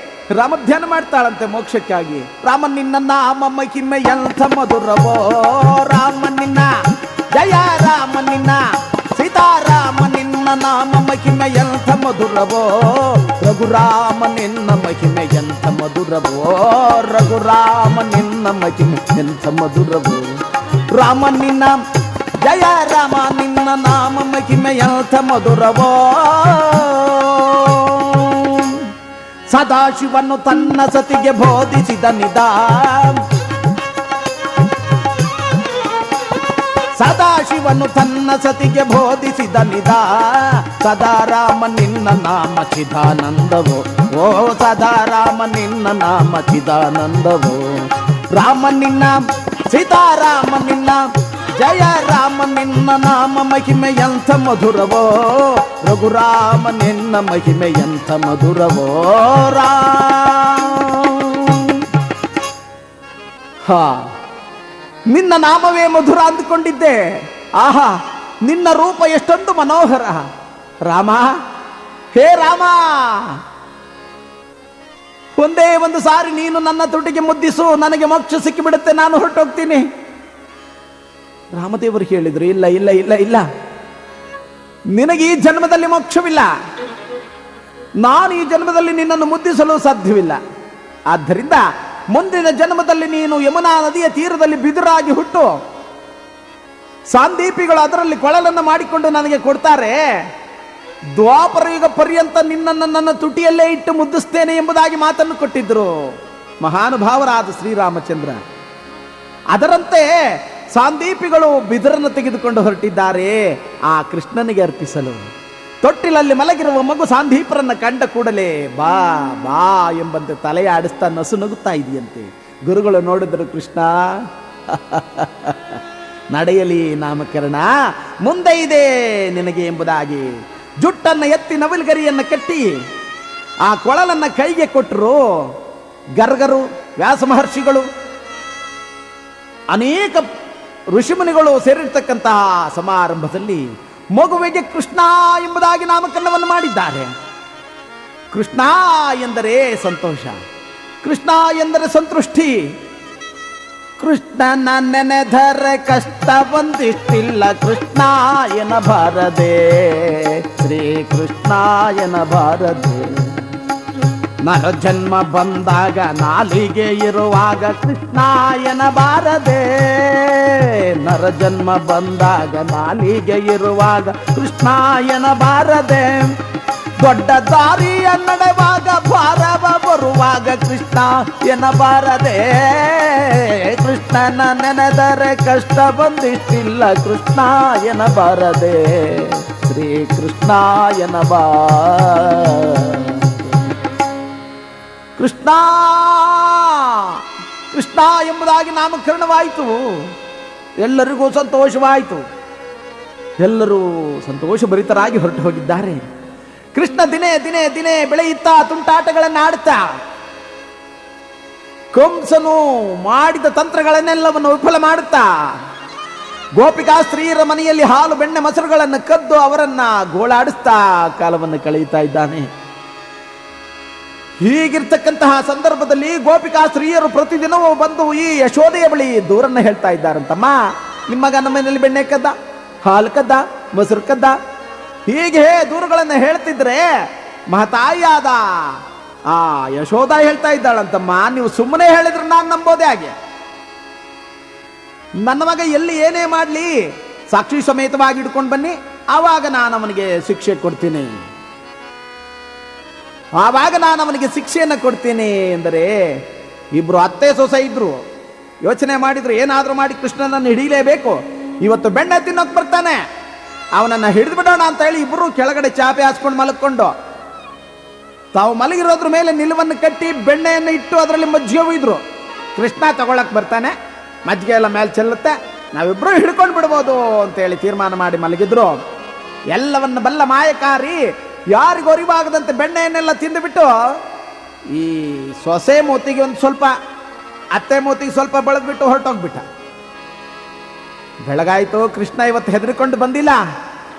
ರಾಮಧ್ಯಾನ ಮಾಡ್ತಾಳಂತೆ ಮೋಕ್ಷಕ್ಕಾಗಿ. ರಾಮ ನಿನ್ನ ನಾಮ ಮಹಿಮೆ ಎಂಥ ಮಧುರವೋ, ರಾಮ ನಿನ್ನ ಜಯ ರಾಮ ನಿನ್ನ ಸೀತಾರಾಮ ನಿನ್ನ ನಾಮ ಮಹಿಮೆ ಎಂಥ ಮಧುರವೋ, ರಘುರಾಮ ನಿನ್ನ ಮಹಿಮೆ ಎಂಥ ಮಧುರವೋ, ರಘುರಾಮ ನಿನ್ನ ಮಹಿಮೆ ಎಂಥ ಮಧುರವೋ, ರಾಮ ನಿನ್ನ ಜಯ ರಾಮ ನಿನ್ನ ನಾಮ ಮಹಿಮೆ ಎಂಥ ಮಧುರವೋ. ಸದಾಶಿವನು ತನ್ನ ಸತಿಗೆ ಬೋಧಿಸಿದ ನಿದ, ಸದಾಶಿವನು ತನ್ನ ಸತಿಗೆ ಬೋಧಿಸಿದ ನಿದ, ಸದಾರಾಮ ನಿನ್ನ ನಾಮ ಚಿದಾನಂದವೋ, ಓ ಸದಾರಾಮ ನಿನ್ನ ನಾಮ ಚಿದಾನಂದವೋ, ರಾಮ ನಿನ್ನ ಸೀತಾರಾಮ ನಿನ್ನ ಜಯ ರಾಮ ನಿನ್ನ ನಾಮ ಮಹಿಮೆ ಎಂಥ ಮಧುರವೋ, ರಘುರಾಮ ನಿನ್ನ ಮಹಿಮೆ ಎಂಥ ಮಧುರವೋ. ನಿನ್ನ ನಾಮವೇ ಮಧುರ ಅಂದುಕೊಂಡಿದ್ದೆ. ಆಹಾ, ನಿನ್ನ ರೂಪ ಎಷ್ಟೊಂದು ಮನೋಹರ. ರಾಮ, ಹೇ ರಾಮ, ಒಂದೇ ಒಂದು ಸಾರಿ ನೀನು ನನ್ನ ತುಟಿಗೆ ಮುದ್ದಿಸು, ನನಗೆ ಮೋಕ್ಷ ಸಿಕ್ಕಿಬಿಡುತ್ತೆ, ನಾನು ಹೊರಟೋಗ್ತೀನಿ. ರಾಮದೇವರು ಹೇಳಿದ್ರು, ಇಲ್ಲ ಇಲ್ಲ ಇಲ್ಲ ಇಲ್ಲ, ನಿನಗೆ ಈ ಜನ್ಮದಲ್ಲಿ ಮೋಕ್ಷವಿಲ್ಲ. ನಾನು ಈ ಜನ್ಮದಲ್ಲಿ ನಿನ್ನನ್ನು ಮುದ್ದಿಸಲು ಸಾಧ್ಯವಿಲ್ಲ. ಆದ್ದರಿಂದ ಮುಂದಿನ ಜನ್ಮದಲ್ಲಿ ನೀನು ಯಮುನಾ ನದಿಯ ತೀರದಲ್ಲಿ ಬಿದುರಾಗಿ ಹುಟ್ಟು, ಸಾಂದೀಪಿಗಳು ಅದರಲ್ಲಿ ಕೊಳಲನ್ನು ಮಾಡಿಕೊಂಡು ನನಗೆ ಕೊಡ್ತಾರೆ. ದ್ವಾಪರ ಯುಗ ಪರ್ಯಂತ ನಿನ್ನನ್ನು ನನ್ನ ತುಟಿಯಲ್ಲೇ ಇಟ್ಟು ಮುದ್ದಿಸ್ತೇನೆ ಎಂಬುದಾಗಿ ಮಾತನ್ನು ಕೊಟ್ಟಿದ್ರು ಮಹಾನುಭಾವರಾದ ಶ್ರೀರಾಮಚಂದ್ರ. ಅದರಂತೆ ಸಾಂದೀಪಿಗಳು ಬಿದಿರನ್ನು ತೆಗೆದುಕೊಂಡು ಹೊರಟಿದ್ದಾರೆ ಆ ಕೃಷ್ಣನಿಗೆ ಅರ್ಪಿಸಲು. ತೊಟ್ಟಿಲಲ್ಲಿ ಮಲಗಿರುವ ಮಗು ಸಾಂದೀಪರನ್ನ ಕಂಡ ಕೂಡಲೇ ಬಾ ಬಾ ಎಂಬಂತೆ ತಲೆಯ ಆಡಿಸ್ತಾ ನಸು ನಗುತ್ತಾ ಇದೆಯಂತೆ. ಗುರುಗಳು ನೋಡಿದ್ರು, ಕೃಷ್ಣ ನಡೆಯಲಿ ನಾಮಕರಣ, ಮುಂದೆ ಇದೆ ನಿನಗೆ ಎಂಬುದಾಗಿ ಜುಟ್ಟನ್ನು ಎತ್ತಿ ನವಿಲುಗರಿಯನ್ನು ಕಟ್ಟಿ ಆ ಕೊಳಲನ್ನ ಕೈಗೆ ಕೊಟ್ಟರು. ಗರ್ಗರು, ವ್ಯಾಸ ಮಹರ್ಷಿಗಳು, ಅನೇಕ ಋಷಿಮುನಿಗಳು ಸೇರಿರ್ತಕ್ಕಂತಹ ಸಮಾರಂಭದಲ್ಲಿ ಮಗುವಿಗೆ ಕೃಷ್ಣ ಎಂಬುದಾಗಿ ನಾಮಕರಣವನ್ನು ಮಾಡಿದ್ದಾರೆ. ಕೃಷ್ಣ ಎಂದರೆ ಸಂತೋಷ, ಕೃಷ್ಣ ಎಂದರೆ ಸಂತೃಷ್ಟಿ. ಕೃಷ್ಣನ ನೆನೆದರೆ ಕಷ್ಟ ಬಂದಿಷ್ಟಿಲ್ಲ, ಕೃಷ್ಣ ಎನ್ನಬಾರದೆ, ಶ್ರೀ ಕೃಷ್ಣ ಎನ್ನಬಾರದೆ. ನರ ಜನ್ಮ ಬಂದಾಗ ನಾಲಿಗೆ ಇರುವಾಗ ಕೃಷ್ಣ ಎನ್ನಬಾರದೆ, ನರ ಜನ್ಮ ಬಂದಾಗ ನಾಲಿಗೆ ಇರುವಾಗ ಕೃಷ್ಣ ಎನ್ನಬಾರದೆ. ದೊಡ್ಡ ದಾರಿಯ ನಡೆವಾಗ ಭಾರವ ಬರುವಾಗ ಕೃಷ್ಣ ಎನ್ನಬಾರದೆ. ಕೃಷ್ಣನ ನೆನೆದರೆ ಕಷ್ಟ ಬಂದಿಷ್ಟಿಲ್ಲ, ಕೃಷ್ಣ ಎನ್ನಬಾರದೆ, ಶ್ರೀ ಕೃಷ್ಣ ಕೃಷ್ಣ ಕೃಷ್ಣ ಎಂಬುದಾಗಿ ನಾಮಕರಣವಾಯಿತು. ಎಲ್ಲರಿಗೂ ಸಂತೋಷವಾಯಿತು. ಎಲ್ಲರೂ ಸಂತೋಷಭರಿತರಾಗಿ ಹೊರಟು ಹೋಗಿದ್ದಾರೆ. ಕೃಷ್ಣ ದಿನೇ ದಿನೇ ದಿನೇ ಬೆಳೆಯುತ್ತಾ ತುಂಟಾಟಗಳನ್ನು ಆಡುತ್ತಾ ಕಂಸನು ಮಾಡಿದ ತಂತ್ರಗಳನ್ನೆಲ್ಲವನ್ನು ವಿಫಲ ಮಾಡುತ್ತಾ ಗೋಪಿಕಾ ಸ್ತ್ರೀಯರ ಮನೆಯಲ್ಲಿ ಹಾಲು ಬೆಣ್ಣೆ ಮೊಸರುಗಳನ್ನು ಕದ್ದು ಅವರನ್ನ ಗೋಳಾಡಿಸ್ತಾ ಕಾಲವನ್ನು ಕಳೆಯುತ್ತಾ ಇದ್ದಾನೆ. ಹೀಗಿರ್ತಕ್ಕಂತಹ ಸಂದರ್ಭದಲ್ಲಿ ಗೋಪಿಕಾ ಸ್ತ್ರೀಯರು ಪ್ರತಿದಿನವೂ ಬಂದು ಈ ಯಶೋದೆಯ ಬಳಿ ದೂರನ್ನ ಹೇಳ್ತಾ ಇದ್ದಾರಂತಮ್ಮ, ನಿಮ್ಮ ಮಗ ನಮ್ಮ ಮನೆಯಲ್ಲಿ ಬೆಣ್ಣೆ ಕದ್ದ, ಹಾಲು ಕದ್ದ, ಮೊಸರು ಕದ್ದ, ಹೀಗೆ ದೂರುಗಳನ್ನು ಹೇಳ್ತಿದ್ರೆ ಮಹತಾಯಿಯಾದ ಆ ಯಶೋಧ ಹೇಳ್ತಾ ಇದ್ದಾಳಂತಮ್ಮ, ನೀವು ಸುಮ್ಮನೆ ಹೇಳಿದ್ರೆ ನಾನು ನಂಬೋದೇ ಹಾಗೆ. ನನ್ನ ಮಗ ಎಲ್ಲಿ ಏನೇ ಮಾಡಲಿ ಸಾಕ್ಷಿ ಸಮೇತವಾಗಿ ಇಟ್ಕೊಂಡು ಬನ್ನಿ, ಆವಾಗ ನಾನು ಅವನಿಗೆ ಶಿಕ್ಷೆ ಕೊಡ್ತೀನಿ, ಆವಾಗ ನಾನು ಅವನಿಗೆ ಶಿಕ್ಷೆಯನ್ನು ಕೊಡ್ತೀನಿ ಎಂದರೆ ಇಬ್ರು ಅತ್ತೆ ಸೊಸೆ ಇದ್ರು. ಯೋಚನೆ ಮಾಡಿದ್ರು ಏನಾದರೂ ಮಾಡಿ ಕೃಷ್ಣನನ್ನು ಹಿಡಿಯಲೇಬೇಕು. ಇವತ್ತು ಬೆಣ್ಣೆ ತಿನ್ನೋಕೆ ಬರ್ತಾನೆ, ಅವನನ್ನು ಹಿಡಿದು ಬಿಡೋಣ ಅಂತ ಹೇಳಿ ಇಬ್ಬರು ಕೆಳಗಡೆ ಚಾಪೆ ಹಾಸ್ಕೊಂಡು ಮಲಕ್ಕೊಂಡು ತಾವು ಮಲಗಿರೋದ್ರ ಮೇಲೆ ನಿಲುವನ್ನು ಕಟ್ಟಿ ಬೆಣ್ಣೆಯನ್ನು ಇಟ್ಟು ಅದರಲ್ಲಿ ಮಜ್ಜಿಗೆ ಒಯ್ದ್ರು. ಕೃಷ್ಣ ತಗೊಳಕ್ ಬರ್ತಾನೆ, ಮಜ್ಜಿಗೆ ಎಲ್ಲ ಮೇಲೆ ಚೆಲ್ಲುತ್ತೆ, ನಾವಿಬ್ರು ಹಿಡ್ಕೊಂಡು ಬಿಡ್ಬೋದು ಅಂತೇಳಿ ತೀರ್ಮಾನ ಮಾಡಿ ಮಲಗಿದ್ರು. ಎಲ್ಲವನ್ನ ಬಲ್ಲ ಮಾಯಕಾರಿ ಯಾರಿಗೂ ಅರಿವಾಗದಂತೆ ಬೆಣ್ಣೆಯನ್ನೆಲ್ಲ ತಿಂದುಬಿಟ್ಟು ಈ ಸೊಸೆ ಮೂತಿಗೆ ಒಂದು ಸ್ವಲ್ಪ, ಅತ್ತೆ ಮೂತಿಗೆ ಸ್ವಲ್ಪ ಬೆಳೆದ್ಬಿಟ್ಟು ಹೊರಟೋಗ್ಬಿಟ್ಟ. ಬೆಳಗಾಯ್ತು. ಕೃಷ್ಣ ಇವತ್ತು ಹೆದರಿಕೊಂಡು ಬಂದಿಲ್ಲ.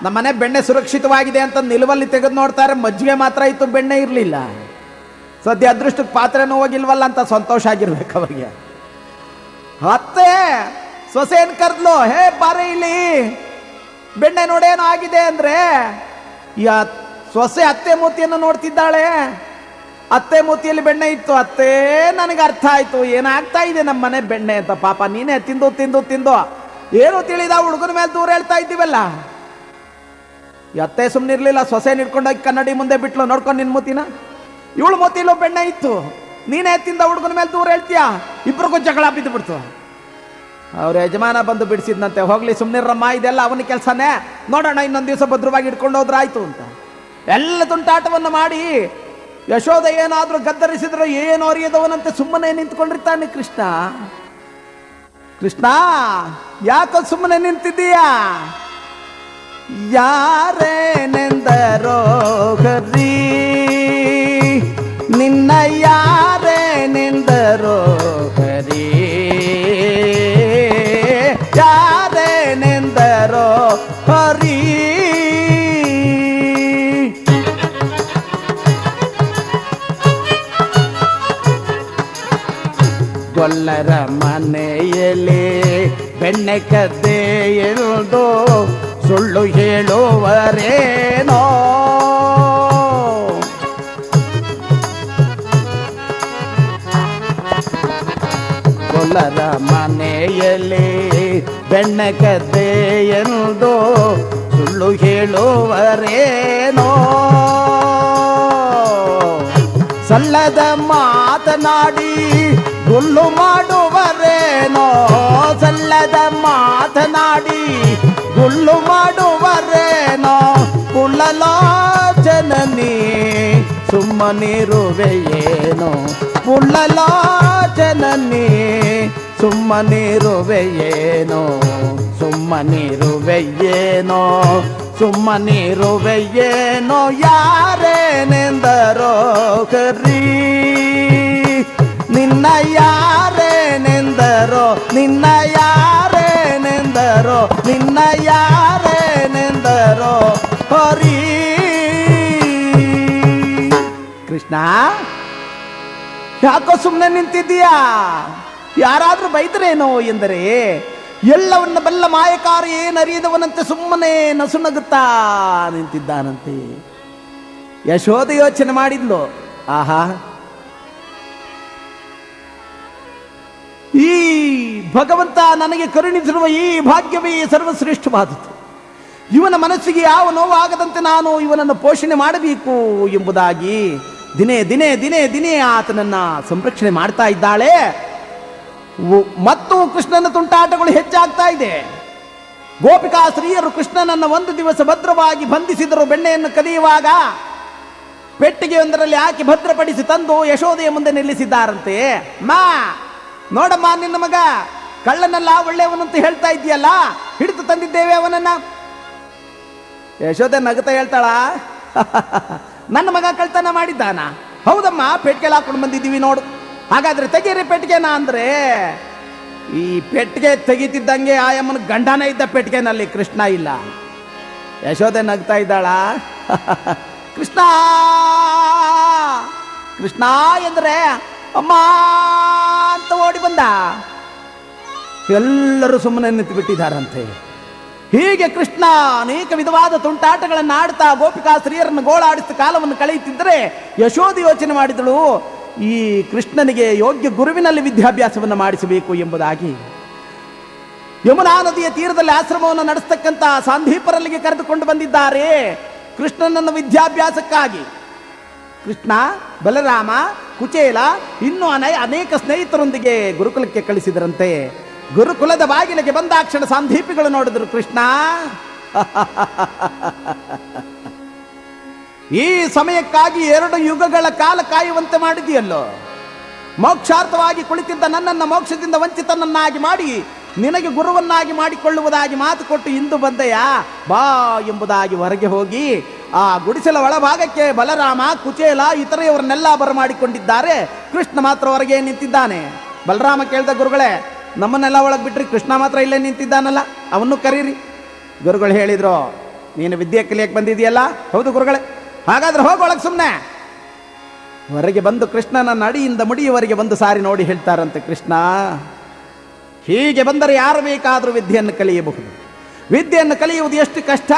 ನಮ್ಮನೆ ಬೆಣ್ಣೆ ಸುರಕ್ಷಿತವಾಗಿದೆ ಅಂತ ನಿಲುವಲ್ಲಿ ತೆಗೆದು ನೋಡ್ತಾರೆ, ಮಜ್ಜಿಗೆ ಮಾತ್ರ ಇತ್ತು, ಬೆಣ್ಣೆ ಇರಲಿಲ್ಲ. ಸದ್ಯ ಅದೃಷ್ಟಕ್ಕೆ ಪಾತ್ರೆನೂ ಹೋಗಿಲ್ವಲ್ಲ ಅಂತ ಸಂತೋಷ ಆಗಿರ್ಬೇಕು ಅವರಿಗೆ. ಅತ್ತೆ ಸೊಸೆನ್ ಕರೆದ್ಲು, ಹೇ ಬಾರೆ ಇಲ್ಲಿ, ಬೆಣ್ಣೆ ನೋಡೇನೋ ಆಗಿದೆ ಅಂದ್ರೆ ಸೊಸೆ ಅತ್ತೆ ಮೂತಿಯನ್ನು ನೋಡ್ತಿದ್ದಾಳೆ. ಅತ್ತೆ ಮೂತಿಯಲ್ಲಿ ಬೆಣ್ಣೆ ಇತ್ತು. ಅತ್ತೆ ನನಗೆ ಅರ್ಥ ಆಯ್ತು ಏನಾಗ್ತಾ ಇದೆ ನಮ್ಮ ಮನೆ ಬೆಣ್ಣೆ ಅಂತ. ಪಾಪ ನೀನೇ ತಿಂದು ತಿಂದು ತಿಂದು ಏನು ತಿಳಿದ ಹುಡುಗನ ಮೇಲೆ ದೂರ ಹೇಳ್ತಾ ಇದ್ದೀವಲ್ಲ. ಅತ್ತೆ ಸುಮ್ಮನಿರ್ಲಿಲ್ಲ, ಸೊಸೆ ನಿಡ್ಕೊಂಡೋಗಿ ಕನ್ನಡಿ ಮುಂದೆ ಬಿಟ್ಲು, ನೋಡ್ಕೊಂಡು ನಿನ್ ಮೂತಿನ, ಇವಳು ಮೂತಿಲೂ ಬೆಣ್ಣೆ ಇತ್ತು, ನೀನೇ ತಿಂದ ಹುಡುಗನ ಮೇಲೆ ದೂರ ಹೇಳ್ತೀಯಾ. ಇಬ್ರಿಗೂ ಜಗಳ ಬಿದ್ದು ಬಿಡ್ತು. ಅವ್ರ ಯಜಮಾನ ಬಂದು ಬಿಡಿಸಿದ್ನಂತೆ, ಹೋಗ್ಲಿ ಸುಮ್ಮನಿರಮ್ಮ, ಇದೆಲ್ಲ ಅವನ ಕೆಲಸನೇ, ನೋಡೋಣ ಇನ್ನೊಂದು ದಿವಸ ಭದ್ರವಾಗಿ ಇಟ್ಕೊಂಡು ಹೋದ್ರಾಯ್ತು ಅಂತ. ಎಲ್ಲ ತುಂಟಾಟವನ್ನು ಮಾಡಿ ಯಶೋಧ ಏನಾದ್ರೂ ಗದ್ದರಿಸಿದ್ರು ಏನು ಅರಿಯದವನಂತೆ ಸುಮ್ಮನೆ ನಿಂತ್ಕೊಂಡಿರ್ತಾನೆ ಕೃಷ್ಣ. ಕೃಷ್ಣ ಯಾಕೋ ಸುಮ್ಮನೆ ನಿಂತಿದ್ದೀಯಾ? ಯಾರೇನೆಂದರೋ ಹರಿ, ನಿನ್ನ ಯಾರೇನೆಂದರೋ ಹರಿ, ಯಾರೇನೆಂದರೋ ಹರಿ. ಗೊಲ್ಲರ ಮನೆಯಲ್ಲಿ ಬೆಣ್ಣೆ ಕದ್ದೆ ಎಲ್ದು ಸುಳ್ಳು ಹೇಳುವರೇನೋ. ಗೊಲ್ಲರ ಮನೆಯಲ್ಲಿ ಬೆಣ್ಣೆ ಕದ್ದೆ ಎಲ್ದು ಸುಳ್ಳು ಹೇಳುವರೇನೋ. ಸಲ್ಲದ ಮಾತನಾಡಿ ಗುಳ್ಳು ಮಾಡುವರೇನೋ. ಸಲ್ಲದ ಮಾತನಾಡಿ ಗುಳ್ಳು ಮಾಡುವರೇನೋ. ಪುಳ್ಳಲೋಚನನಿ ಸುಮ್ಮನಿರುವೆಯೇನೋ. ಪುಳ್ಳಲೋಚನನಿ ಸುಮ್ಮನಿರುವೆಯೇನೋ. ಸುಮ್ಮನಿರುವೆಯೇನೋ. ಸುಮ್ಮನಿರುವೆಯೇನೋ. ಯಾರೇನೆಂದರೋ ಕರಿ, ನಿನ್ನ ಯಾರೇನೆಂದರೋ. ನಿನ್ನ ಯಾರೇನೆಂದರೋ. ನಿನ್ನ ಯಾರೇನೆಂದರೋ ಹರಿ. ಕೃಷ್ಣ ಯಾಕೋ ಸುಮ್ಮನೆ ನಿಂತಿದ್ದೀಯಾ? ಯಾರಾದ್ರೂ ಬೈದ್ರೇನೋ ಎಂದರೆ ಎಲ್ಲವನ್ನ ಬಲ್ಲ ಮಾಯಕಾರ ಏನರಿಯದವನಂತೆ ಸುಮ್ಮನೆ ನಸುನಗುತ್ತಾ ನಿಂತಿದ್ದಾನಂತೆ. ಯಶೋಧ ಯೋಚನೆ ಮಾಡಿದ್ಲು, ಆಹಾ, ಈ ಭಗವಂತ ನನಗೆ ಕರುಣಿಸಿರುವ ಈ ಭಾಗ್ಯವೇ ಸರ್ವಶ್ರೇಷ್ಠವಾದದ್ದು. ಇವನ ಮನಸ್ಸಿಗೆ ಯಾವ ನೋವಾಗದಂತೆ ನಾನು ಇವನನ್ನು ಪೋಷಣೆ ಮಾಡಬೇಕು ಎಂಬುದಾಗಿ ದಿನೇ ದಿನೇ ದಿನೇ ದಿನೇ ಆತನನ್ನ ಸಂರಕ್ಷಣೆ ಮಾಡ್ತಾ ಇದ್ದಾಳೆ. ಮತ್ತು ಕೃಷ್ಣನ ತುಂಟಾಟಗಳು ಹೆಚ್ಚಾಗ್ತಾ ಇದೆ. ಗೋಪಿಕಾ ಸ್ತ್ರೀಯರು ಕೃಷ್ಣನನ್ನು ಒಂದು ದಿವಸ ಭದ್ರವಾಗಿ ಬಂಧಿಸಿದರು. ಬೆಣ್ಣೆಯನ್ನು ಕದಿಯುವಾಗ ಪೆಟ್ಟಿಗೆಯೊಂದರಲ್ಲಿ ಹಾಕಿ ಭದ್ರಪಡಿಸಿ ತಂದು ಯಶೋದೆಯ ಮುಂದೆ ನಿಲ್ಲಿಸಿದ್ದಾರಂತೆ. ಮಾ ನೋಡಮ್ಮ, ನಿನ್ನ ಮಗ ಕಳ್ಳನಲ್ಲ ಒಳ್ಳೆಯವನಂತ ಹೇಳ್ತಾ ಇದೆಯಲ್ಲ, ಹಿಡಿದು ತಂದಿದ್ದೇವೆ ಅವನನ್ನ. ಯಶೋದೆ ನಗುತ್ತಾ ಹೇಳ್ತಾಳ, ನನ್ನ ಮಗ ಕಳ್ತನ ಮಾಡಿದ್ದಾನ? ಹೌದಮ್ಮ, ಪೆಟ್ಟಿಗೆಲ್ಲ ಹಾಕೊಂಡು ಬಂದಿದ್ದೀವಿ ನೋಡು. ಹಾಗಾದ್ರೆ ತೆಗೀರಿ ಪೆಟ್ಟಿಗೆನ ಅಂದ್ರೆ ಈ ಪೆಟ್ಟಿಗೆ ತೆಗಿತಿದ್ದಂಗೆ ಆಯಮ್ಮನ ಗಂಡನೇ ಇದ್ದ ಪೆಟ್ಟಿಗೆನಲ್ಲಿ ಕೃಷ್ಣ ಇಲ್ಲ. ಯಶೋದೆ ನಗ್ತಾ ಇದ್ದಾಳ, ಕೃಷ್ಣ ಕೃಷ್ಣ ಎಂದ್ರೆ ಅಮ್ಮ ಅಂತ ಓಡಿ ಬಂದ. ಎಲ್ಲರೂ ಸುಮ್ಮನೆ ನಿಂತು ಬಿಟ್ಟಿದ್ದಾರಂತೆ. ಹೀಗೆ ಕೃಷ್ಣ ಅನೇಕ ವಿಧವಾದ ತುಂಟಾಟಗಳನ್ನು ಆಡ್ತಾ ಗೋಪಿಕಾ ಸ್ತ್ರೀಯರನ್ನು ಗೋಳಾಡಿಸ್ತಾ ಕಾಲವನ್ನು ಕಳೆಯುತ್ತಿದ್ದರೆ ಯಶೋಧಿ ಯೋಚನೆ ಮಾಡಿದಳು, ಈ ಕೃಷ್ಣನಿಗೆ ಯೋಗ್ಯ ಗುರುವಿನಲ್ಲಿ ವಿದ್ಯಾಭ್ಯಾಸವನ್ನು ಮಾಡಿಸಬೇಕು ಎಂಬುದಾಗಿ ಯಮುನಾ ನದಿಯ ತೀರದಲ್ಲಿ ಆಶ್ರಮವನ್ನು ನಡೆಸ್ತಕ್ಕಂಥ ಸಾಂದೀಪರಲ್ಲಿಗೆ ಕರೆದುಕೊಂಡು ಬಂದಿದ್ದಾರೆ ಕೃಷ್ಣನನ್ನು ವಿದ್ಯಾಭ್ಯಾಸಕ್ಕಾಗಿ. ಕೃಷ್ಣ, ಬಲರಾಮ, ಕುಚೇಲ ಇನ್ನೂ ಅನೇಕ ಸ್ನೇಹಿತರೊಂದಿಗೆ ಗುರುಕುಲಕ್ಕೆ ಕಳಿಸಿದರಂತೆ. ಗುರುಕುಲದ ಬಾಗಿಲಿಗೆ ಬಂದಾಕ್ಷಣ ಸಾಂದೀಪಿಗಳು ನೋಡಿದ್ರು ಕೃಷ್ಣ. ಈ ಸಮಯಕ್ಕಾಗಿ 2 ಯುಗಗಳ ಕಾಲ ಕಾಯುವಂತೆ ಮಾಡಿದೆಯಲ್ಲೋ. ಮೋಕ್ಷಾರ್ಥವಾಗಿ ಕುಳಿತಿದ್ದ ನನ್ನನ್ನು ಮೋಕ್ಷದಿಂದ ವಂಚಿತನನ್ನಾಗಿ ಮಾಡಿ ನಿನಗೆ ಗುರುವನ್ನಾಗಿ ಮಾಡಿಕೊಳ್ಳುವುದಾಗಿ ಮಾತು ಕೊಟ್ಟು ಇಂದು ಬಂದೆಯ ಬಾ ಎಂಬುದಾಗಿ ಹೊರಗೆ ಹೋಗಿ ಆ ಗುಡಿಸಲ ಒಳಭಾಗಕ್ಕೆ ಬಲರಾಮ, ಕುಚೇಲ ಇತರೆಯವರನ್ನೆಲ್ಲ ಬರಮಾಡಿಕೊಂಡಿದ್ದಾರೆ. ಕೃಷ್ಣ ಮಾತ್ರ ಹೊರಗೆ ನಿಂತಿದ್ದಾನೆ. ಬಲರಾಮ ಕೇಳ್ದ, ಗುರುಗಳೇ ನಮ್ಮನ್ನೆಲ್ಲ ಒಳಗೆ ಬಿಟ್ರಿ, ಕೃಷ್ಣ ಮಾತ್ರ ಇಲ್ಲೇ ನಿಂತಿದ್ದಾನಲ್ಲ, ಅವನ್ನು ಕರೀರಿ. ಗುರುಗಳು ಹೇಳಿದ್ರು, ನೀನು ವಿದ್ಯೆ ಕಲಿಯಕ್ಕೆ ಬಂದಿದೆಯಲ್ಲ? ಹೌದು ಗುರುಗಳೇ. ಹಾಗಾದ್ರೆ ಹೋಗೊಳಗೆ ಸುಮ್ಮನೆ. ಹೊರಗೆ ಬಂದು ಕೃಷ್ಣನ ಅಡಿಯಿಂದ ಮುಡಿಯವರೆಗೆ ಒಂದು ಸಾರಿ ನೋಡಿ ಹೇಳ್ತಾರಂತೆ, ಕೃಷ್ಣ ಹೀಗೆ ಬಂದರೆ ಯಾರು ಬೇಕಾದರೂ ವಿದ್ಯೆಯನ್ನು ಕಲಿಯಬಹುದು. ವಿದ್ಯೆಯನ್ನು ಕಲಿಯುವುದು ಎಷ್ಟು ಕಷ್ಟ,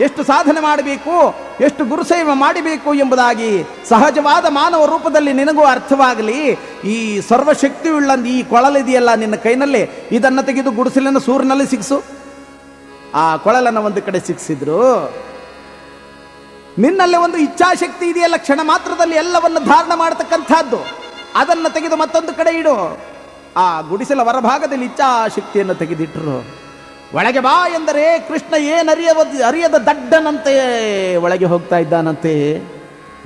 ಎಷ್ಟು ಸಾಧನೆ ಮಾಡಬೇಕು, ಎಷ್ಟು ಗುರುಸೇವೆ ಮಾಡಬೇಕು ಎಂಬುದಾಗಿ ಸಹಜವಾದ ಮಾನವ ರೂಪದಲ್ಲಿ ನಿನಗೂ ಅರ್ಥವಾಗಲಿ. ಈ ಸರ್ವಶಕ್ತಿಯುಳ್ಳ ಈ ಕೊಳಲಿದೆಯಲ್ಲ ನಿನ್ನ ಕೈನಲ್ಲಿ, ಇದನ್ನು ತೆಗೆದು ಗುಡಿಸಲಿನ ಸೂರಿನಲ್ಲಿ ಸಿಕ್ಸು. ಆ ಕೊಳಲನ್ನು ಒಂದು ಕಡೆ ಸಿಕ್ಸಿದ್ರು. ನಿನ್ನಲ್ಲಿ ಒಂದು ಇಚ್ಛಾಶಕ್ತಿ ಇದೆಯಲ್ಲ, ಕ್ಷಣ ಮಾತ್ರದಲ್ಲಿ ಎಲ್ಲವನ್ನು ಧಾರಣ ಮಾಡತಕ್ಕಂಥದ್ದು, ಅದನ್ನು ತೆಗೆದು ಮತ್ತೊಂದು ಕಡೆ ಇಡು. ಆ ಗುಡಿಸಲ ಹೊರಭಾಗದಲ್ಲಿ ಇಚ್ಛಾಶಕ್ತಿಯನ್ನು ತೆಗೆದಿಟ್ಟರು. ಒಳಗೆ ಬಾ ಎಂದರೆ ಕೃಷ್ಣ ಅರಿಯದ ದಡ್ಡನಂತೆ ಒಳಗೆ ಹೋಗ್ತಾ ಇದ್ದಾನಂತೆ.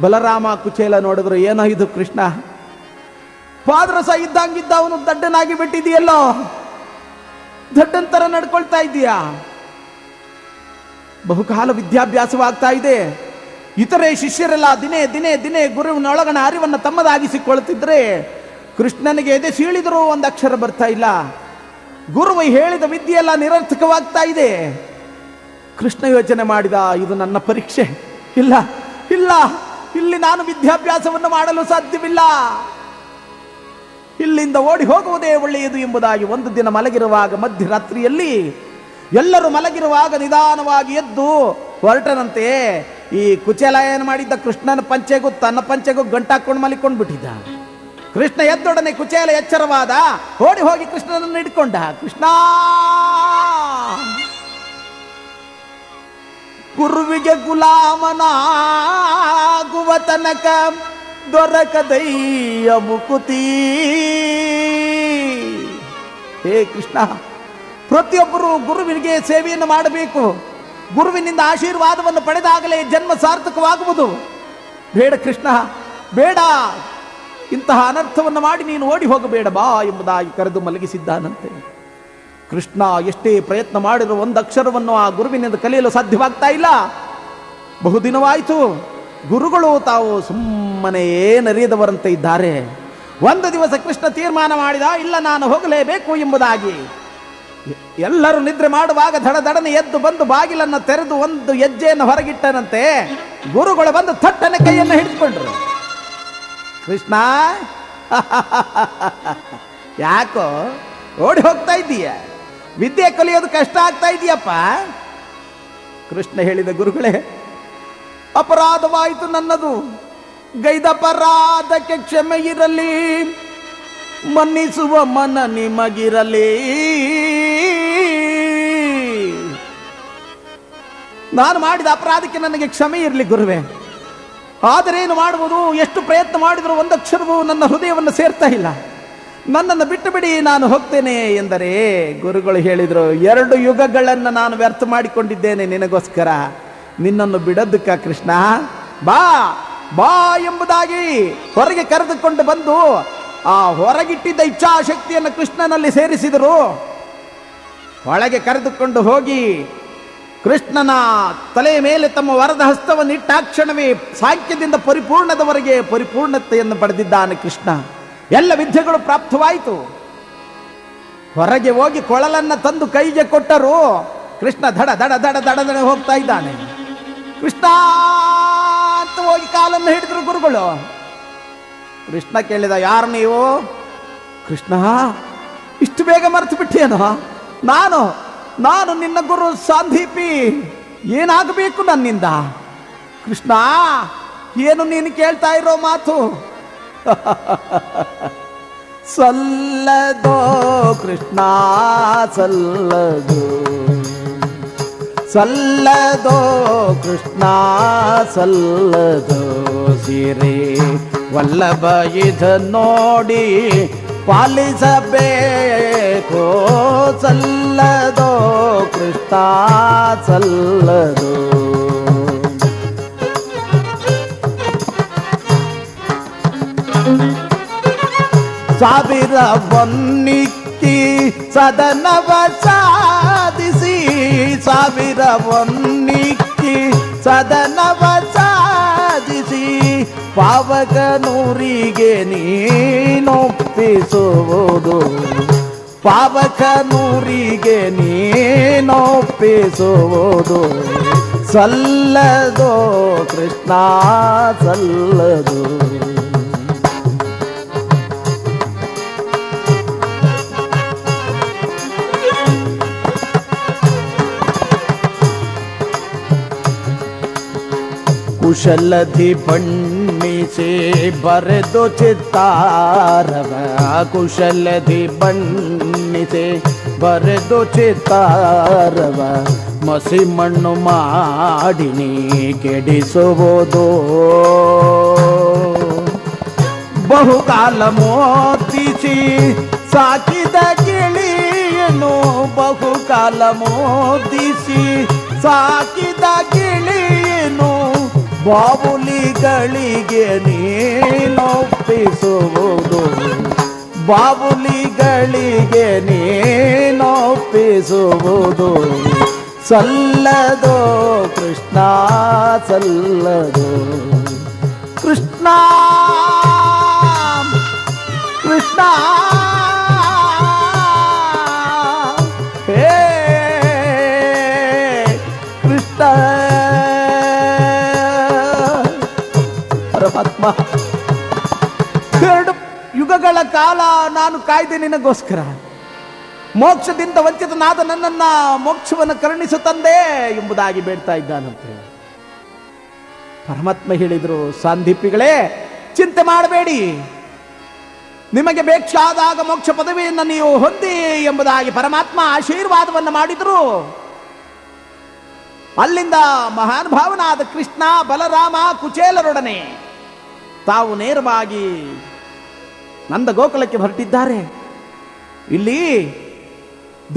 ಬಲರಾಮ ಕುಚೇಲ ನೋಡಿದ್ರು, ಏನೋ ಇದು ಕೃಷ್ಣ, ಪಾದರಸ ಇದ್ದಂಗಿದ್ದ ಅವನು ದಡ್ಡನಾಗಿ ಬಿಟ್ಟಿದೆಯಲ್ಲೋ, ದಡ್ಡಂತರ ನಡ್ಕೊಳ್ತಾ ಇದೀಯಾ. ಬಹುಕಾಲ ವಿದ್ಯಾಭ್ಯಾಸವಾಗ್ತಾ ಇದೆ. ಇತರೆ ಶಿಷ್ಯರೆಲ್ಲ ದಿನೇ ದಿನೇ ದಿನೇ ಗುರುವಿನೊಳಗಣ ಅರಿವನ್ನು ತಮ್ಮದಾಗಿಸಿಕೊಳ್ಳುತ್ತಿದ್ರೆ ಕೃಷ್ಣನಿಗೆ ಎದೆ ಸೀಳಿದರೂ ಒಂದು ಅಕ್ಷರ ಬರ್ತಾ ಇಲ್ಲ. ಗುರುವು ಹೇಳಿದ ವಿದ್ಯೆಯೆಲ್ಲ ನಿರರ್ಥಕವಾಗ್ತಾ ಇದೆ. ಕೃಷ್ಣ ಯೋಚನೆ ಮಾಡಿದ, ಇದು ನನ್ನ ಪರೀಕ್ಷೆ. ಇಲ್ಲ ಇಲ್ಲ, ಇಲ್ಲಿ ನಾನು ವಿದ್ಯಾಭ್ಯಾಸವನ್ನು ಮಾಡಲು ಸಾಧ್ಯವಿಲ್ಲ, ಇಲ್ಲಿಂದ ಓಡಿ ಹೋಗುವುದೇ ಒಳ್ಳೆಯದು ಎಂಬುದಾಗಿ ಒಂದು ದಿನ ಮಲಗಿರುವಾಗ ಮಧ್ಯರಾತ್ರಿಯಲ್ಲಿ ಎಲ್ಲರೂ ಮಲಗಿರುವಾಗ ನಿಧಾನವಾಗಿ ಎದ್ದು ಹೊರಟನಂತೆ. ಈ ಕುಚೇಲ ಏನು ಮಾಡಿದ್ದ, ಕೃಷ್ಣನ ಪಂಚೆಗೂ ತನ್ನ ಪಂಚೆಗೂ ಗಂಟಾಕೊಂಡು ಮಲಿಕೊಂಡು ಬಿಟ್ಟಿದ್ದ. ಕೃಷ್ಣ ಎದ್ದೊಡನೆ ಕುಚೇಲ ಎಚ್ಚರವಾದ, ಓಡಿ ಹೋಗಿ ಕೃಷ್ಣನನ್ನು ಹಿಡ್ಕೊಂಡ. ಕೃಷ್ಣ, ಗುರುವಿಗೆ ಗುಲಾಮನಾಗುವ ತನಕ ದೊರಕದಯ್ಯ ಮುಕುತಿ. ಹೇ ಕೃಷ್ಣ, ಪ್ರತಿಯೊಬ್ಬರು ಗುರುವಿಗೆ ಸೇವೆಯನ್ನು ಮಾಡಬೇಕು. ಗುರುವಿನಿಂದ ಆಶೀರ್ವಾದವನ್ನು ಪಡೆದಾಗಲೇ ಜನ್ಮ ಸಾರ್ಥಕವಾಗುವುದು. ಬೇಡ ಕೃಷ್ಣ, ಬೇಡ, ಇಂತಹ ಅನರ್ಥವನ್ನು ಮಾಡಿ ನೀನು ಓಡಿ ಹೋಗಬೇಡ, ಬಾ ಎಂಬುದಾಗಿ ಕರೆದು ಮಲಗಿಸಿದ್ದಾನಂತೆ. ಕೃಷ್ಣ ಎಷ್ಟೇ ಪ್ರಯತ್ನ ಮಾಡಿದರೂ ಒಂದು ಅಕ್ಷರವನ್ನು ಆ ಗುರುವಿನಿಂದ ಕಲಿಯಲು ಸಾಧ್ಯವಾಗ್ತಾ ಇಲ್ಲ. ಬಹುದಿನವಾಯಿತು. ಗುರುಗಳು ತಾವು ಸುಮ್ಮನೆ ಏನರಿಯದವರಂತೆ ಇದ್ದಾರೆ. ಒಂದು ದಿವಸ ಕೃಷ್ಣ ತೀರ್ಮಾನ ಮಾಡಿದ, ಇಲ್ಲ ನಾನು ಹೋಗಲೇಬೇಕು ಎಂಬುದಾಗಿ. ಎಲ್ಲರೂ ನಿದ್ರೆ ಮಾಡುವಾಗ ದಡದಡನೆ ಎದ್ದು ಬಂದು ಬಾಗಿಲನ್ನು ತೆರೆದು ಒಂದು ಹೆಜ್ಜೆಯನ್ನು ಹೊರಗಿಟ್ಟನಂತೆ. ಗುರುಗಳು ಬಂದು ಥಟ್ಟನೆ ಕೈಯನ್ನು ಹಿಡಿದುಕೊಂಡ್ರು. ಕೃಷ್ಣ, ಯಾಕೋ ಓಡಿ ಹೋಗ್ತಾ ಇದ್ದೀಯ? ವಿದ್ಯೆ ಕಲಿಯೋದು ಕಷ್ಟ ಆಗ್ತಾ ಇದೆಯಪ್ಪ. ಕೃಷ್ಣ ಹೇಳಿದ, ಗುರುಗಳೇ ಅಪರಾಧವಾಯಿತು ನನ್ನದು, ಗೈದಪರಾಧಕ್ಕೆ ಕ್ಷಮೆ ಇರಲಿ, ಮನ್ನಿಸುವ ಮನ ನಿಮಗಿರಲಿ. ನಾನು ಮಾಡಿದ ಅಪರಾಧಕ್ಕೆ ನನಗೆ ಕ್ಷಮೆ ಇರಲಿ ಗುರುವೇ. ಆದರೆ ಏನು ಮಾಡುವುದು, ಎಷ್ಟು ಪ್ರಯತ್ನ ಮಾಡಿದರೂ ಒಂದಕ್ಷರವೂ ನನ್ನ ಹೃದಯವನ್ನು ಸೇರ್ತಾ ಇಲ್ಲ. ನನ್ನನ್ನು ಬಿಟ್ಟು ಬಿಡಿ, ನಾನು ಹೋಗ್ತೇನೆ ಎಂದರೆ ಗುರುಗಳು ಹೇಳಿದರು, 2 ಯುಗಗಳನ್ನು ನಾನು ವ್ಯರ್ಥ ಮಾಡಿಕೊಂಡಿದ್ದೇನೆ ನಿನಗೋಸ್ಕರ, ನಿನ್ನನ್ನು ಬಿಡೋದಕ್ಕ ಕೃಷ್ಣ, ಬಾ ಬಾ ಎಂಬುದಾಗಿ ಹೊರಗೆ ಕರೆದುಕೊಂಡು ಬಂದು ಆ ಹೊರಗಿಟ್ಟಿದ್ದ ಇಚ್ಛಾಶಕ್ತಿಯನ್ನು ಕೃಷ್ಣನಲ್ಲಿ ಸೇರಿಸಿದರು. ಒಳಗೆ ಕರೆದುಕೊಂಡು ಹೋಗಿ ಕೃಷ್ಣನ ತಲೆಯ ಮೇಲೆ ತಮ್ಮ ವರದ ಹಸ್ತವನ್ನು ಇಟ್ಟಾಕ್ಷಣವೇ ಸಾಂಖ್ಯದಿಂದ ಪರಿಪೂರ್ಣದವರೆಗೆ ಪರಿಪೂರ್ಣತೆಯನ್ನು ಪಡೆದಿದ್ದಾನೆ ಕೃಷ್ಣ. ಎಲ್ಲ ವಿದ್ಯೆಗಳು ಪ್ರಾಪ್ತವಾಯಿತು. ಹೊರಗೆ ಹೋಗಿ ಕೊಳಲನ್ನು ತಂದು ಕೈಗೆ ಕೊಟ್ಟರು. ಕೃಷ್ಣ ದಡ ದಡ ದಡ ದಡ ದಡ ಹೋಗ್ತಾ ಇದ್ದಾನೆ. ಕೃಷ್ಣ ಅಂತ ಹೋಗಿ ಕಾಲನ್ನು ಹಿಡಿದ್ರು ಗುರುಗಳು. ಕೃಷ್ಣ ಕೇಳಿದ, ಯಾರು ನೀವು? ಕೃಷ್ಣ, ಇಷ್ಟು ಬೇಗ ಮರೆತು ಬಿಟ್ಟೇನೋ? ನಾನು ನಿನ್ನ ಗುರು ಸಾಂದೀಪಿ, ಏನಾಗಬೇಕು ನನ್ನಿಂದ? ಕೃಷ್ಣ, ಏನು ನೀನು ಕೇಳ್ತಾ ಇರೋ ಮಾತು? ಸಲ್ಲದೋ ಕೃಷ್ಣ ಸಲ್ಲದೋ, ಸಲ್ಲದೋ ಕೃಷ್ಣ ಸಲ್ಲದೋ, ಸಿರೆ ವಲ್ಲಭ ಇದ ನೋಡಿ ಪಾಲಿಸಬೇಕು, ಸಲ್ಲದೋ ಕೃಷ್ಣ ಸಲ್ಲದೋ. ಸಾವಿರ ಬನ್ನಿಕ್ಕಿ ಸದನವ ಸಾಧಿಸಿ, ಸಾವಿರ ಬನ್ನಿಕ್ಕಿ ಸದನವ ಸಾಧಿಸಿ, ಪಾವಕನೂರಿಗೆ ನೀನೊಪ್ಪಿಸುವುದು, ಪಾವಕನೂರಿಗೆ ನೀನೊಪ್ಪಿಸುವುದು, ಸಲ್ಲದೋ ಕೃಷ್ಣ ಸಲ್ಲದೋ. ಕುಶಲಧಿ ಬಣ್ಣಿಸಿ ಬರೆದು ಚಿತ್ತಾರವ, ಕುಶಲಧಿ ಬಣ್ಣಿಸಿ ಬರೆದು ಚಿತ್ತಾರವ, ಮಸಿ ಮಣ್ಣು ಮಾಡಿನಿ ಕೆಡಿಸುವುದು, ಬಹುಕಾಲ ಮೋದಿಸಿ ಸಾಕಿದ ಗಿಳಿಯನು, ಬಹುಕಾಲ ಮೋದಿಸಿ ಸಾಕಿದ ಗಿಳಿಯನು, ಬಾವುಲಿಗಳಿಗೆ ನೀನೊಪ್ಪಿಸುವುದು, ಬಾವುಲಿಗಳಿಗೆ ನೀನೊಪ್ಪಿಸುವುದು, ಸಲ್ಲದೋ ಕೃಷ್ಣ ಸಲ್ಲದೋ. ಕೃಷ್ಣ ಕೃಷ್ಣ ಹೇ ಕೃಷ್ಣ ಪರಮಾತ್ಮ. 2 ಯುಗಗಳ ಕಾಲ ನಾನು ಕಾಯ್ದೆ ನಿನಗೋಸ್ಕರ, ಮೋಕ್ಷದಿಂದ ವಂಚಿತನಾದ ನನ್ನನ್ನ ಮೋಕ್ಷವನ್ನು ಕರುಣಿಸು ತಂದೆ ಎಂಬುದಾಗಿ ಬೇಡ್ತಾ ಇದ್ದಾನಂತೆ. ಪರಮಾತ್ಮ ಹೇಳಿದ್ರು, ಸಾಂದೀಪಿಗಳೇ ಚಿಂತೆ ಮಾಡಬೇಡಿ, ನಿಮಗೆ ಬೇಕಾದಾಗ ಮೋಕ್ಷ ಪದವಿಯನ್ನು ನೀವು ಹೊಂದಿ ಎಂಬುದಾಗಿ ಪರಮಾತ್ಮ ಆಶೀರ್ವಾದವನ್ನು ಮಾಡಿದ್ರು. ಅಲ್ಲಿಂದ ಮಹಾನುಭಾವನಾದ ಕೃಷ್ಣ, ಬಲರಾಮ, ಕುಚೇಲರೊಡನೆ ತಾವು ನೇರವಾಗಿ ನಂದ ಗೋಕುಲಕ್ಕೆ ಹೊರಟಿದ್ದಾರೆ. ಇಲ್ಲಿ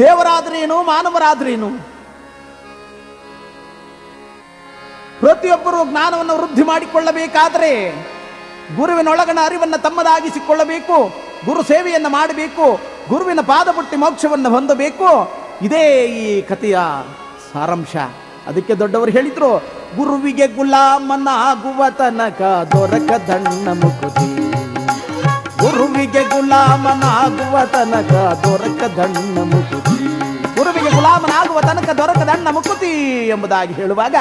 ದೇವರಾದ್ರೇನು ಮಾನವರಾದ್ರೇನು, ಪ್ರತಿಯೊಬ್ಬರು ಜ್ಞಾನವನ್ನು ವೃದ್ಧಿ ಮಾಡಿಕೊಳ್ಳಬೇಕಾದರೆ ಗುರುವಿನೊಳಗಣ ಅರಿವನ್ನು ತಮ್ಮದಾಗಿಸಿಕೊಳ್ಳಬೇಕು, ಗುರು ಸೇವೆಯನ್ನು ಮಾಡಬೇಕು, ಗುರುವಿನ ಪಾದಪುಟ್ಟಿ ಮೋಕ್ಷವನ್ನು ಹೊಂದಬೇಕು. ಇದೇ ಈ ಕಥೆಯ ಸಾರಾಂಶ. ಅದಕ್ಕೆ ದೊಡ್ಡವರು ಹೇಳಿದ್ರು, ಗುರುವಿಗೆ ಗುಲಾಮನಾಗುವ ತನಕ ದೊರಕದಣ್ಣ ಮುಕುತಿ, ಗುರುವಿಗೆ ಗುಲಾಮನಾಗುವ ತನಕ ದೊರಕದಣ್ಣ ಮುಕುತಿ, ಗುರುವಿಗೆ ಗುಲಾಮನಾಗುವ ತನಕ ದೊರಕದಣ್ಣ ಮುಕುತಿ ಎಂಬುದಾಗಿ ಹೇಳುವಾಗ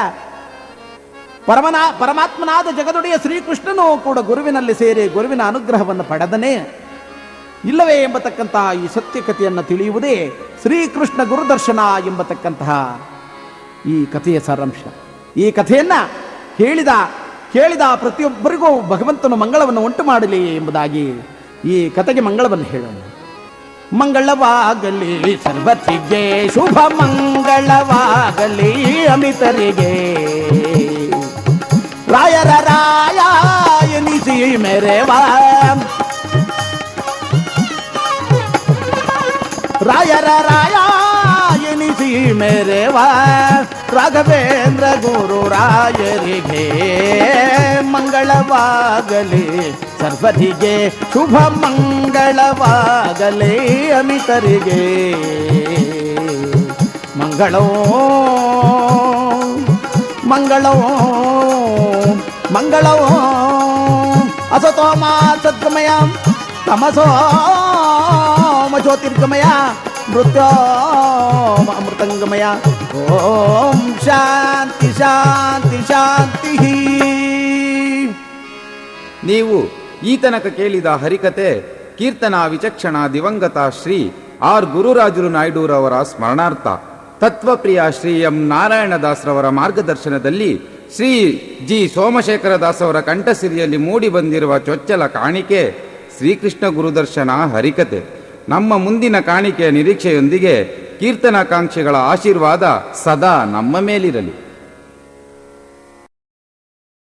ಪರಮಾತ್ಮನಾದ ಜಗದೊಡೆಯ ಶ್ರೀಕೃಷ್ಣನು ಕೂಡ ಗುರುವಿನಲ್ಲಿ ಸೇರಿ ಗುರುವಿನ ಅನುಗ್ರಹವನ್ನು ಪಡೆದನೇ ಇಲ್ಲವೇ ಎಂಬತಕ್ಕಂತಹ ಈ ಸತ್ಯಕಥೆಯನ್ನು ತಿಳಿಯುವುದೇ ಶ್ರೀಕೃಷ್ಣ ಗುರುದರ್ಶನ ಎಂಬತಕ್ಕಂತಹ ಈ ಕಥೆಯ ಸಾರಾಂಶ. ಈ ಕಥೆಯನ್ನ ಕೇಳಿದ ಪ್ರತಿಯೊಬ್ಬರಿಗೂ ಭಗವಂತನು ಮಂಗಳವನ್ನು ಉಂಟು ಮಾಡಲಿ ಎಂಬುದಾಗಿ ಈ ಕಥೆಗೆ ಮಂಗಳವನ್ನು ಹೇಳೋಣ. ಮಂಗಳವಾಗಲಿ ಸರ್ವತಿಗೆ, ಶುಭ ಮಂಗಳವಾಗಲಿ ಅಮಿತರಿಗೆ, ರಾಯರ ರಾಯ ಎನಿಸಿ ಮೆರೆವ, ರಾಯರ ರಾಯ ಎನಿಸಿ ಮೆರೆವ, ರಾಘವೇಂದ್ರ ಗುರು ರಾಯರಿಗೆ ಮಂಗಳವಾಗಲಿ ಸರ್ವರಿಗೆ, ಶುಭ ಮಂಗಳವಾಗಲಿ ಅಮಿತರಿಗೆ. ಮಂಗಳೋ ಮಂಗಳೋ ಮಂಗಳೋ ಅಸತೋಮ ಸದ್ಗಮಯ ತಮಸೋಮ ಜ್ಯೋತಿರ್ಗಮಯ ಮೃತ್ಯೋಮ ಅಮೃತಂಗಮಯ. ಓಂ ಶಾಂತಿ ಶಾಂತಿ ಶಾಂತಿ. ನೀವು ಈ ತನಕ ಕೇಳಿದ ಹರಿಕತೆ ಕೀರ್ತನಾ ವಿಚಕ್ಷಣ ದಿವಂಗತ ಶ್ರೀ ಆರ್ ಗುರುರಾಜುಲು ನಾಯ್ಡೂರವರ ಸ್ಮರಣಾರ್ಥ. ತತ್ವಪ್ರಿಯ ಶ್ರೀ ಎಂ ನಾರಾಯಣದಾಸ್ರವರ ಮಾರ್ಗದರ್ಶನದಲ್ಲಿ ಶ್ರೀ ಜಿ ಸೋಮಶೇಖರ ದಾಸವರ ಕಂಠಸಿರಿಯಲ್ಲಿ ಮೂಡಿ ಬಂದಿರುವ ಚೊಚ್ಚಲ ಕಾಣಿಕೆ ಶ್ರೀಕೃಷ್ಣ ಗುರುದರ್ಶನ ಹರಿಕತೆ. ನಮ್ಮ ಮುಂದಿನ ಕಾಣಿಕೆಯ ನಿರೀಕ್ಷೆಯೊಂದಿಗೆ ಕೀರ್ತನಾಕಾಂಕ್ಷಿಗಳ ಆಶೀರ್ವಾದ ಸದಾ ನಮ್ಮ ಮೇಲಿರಲಿ.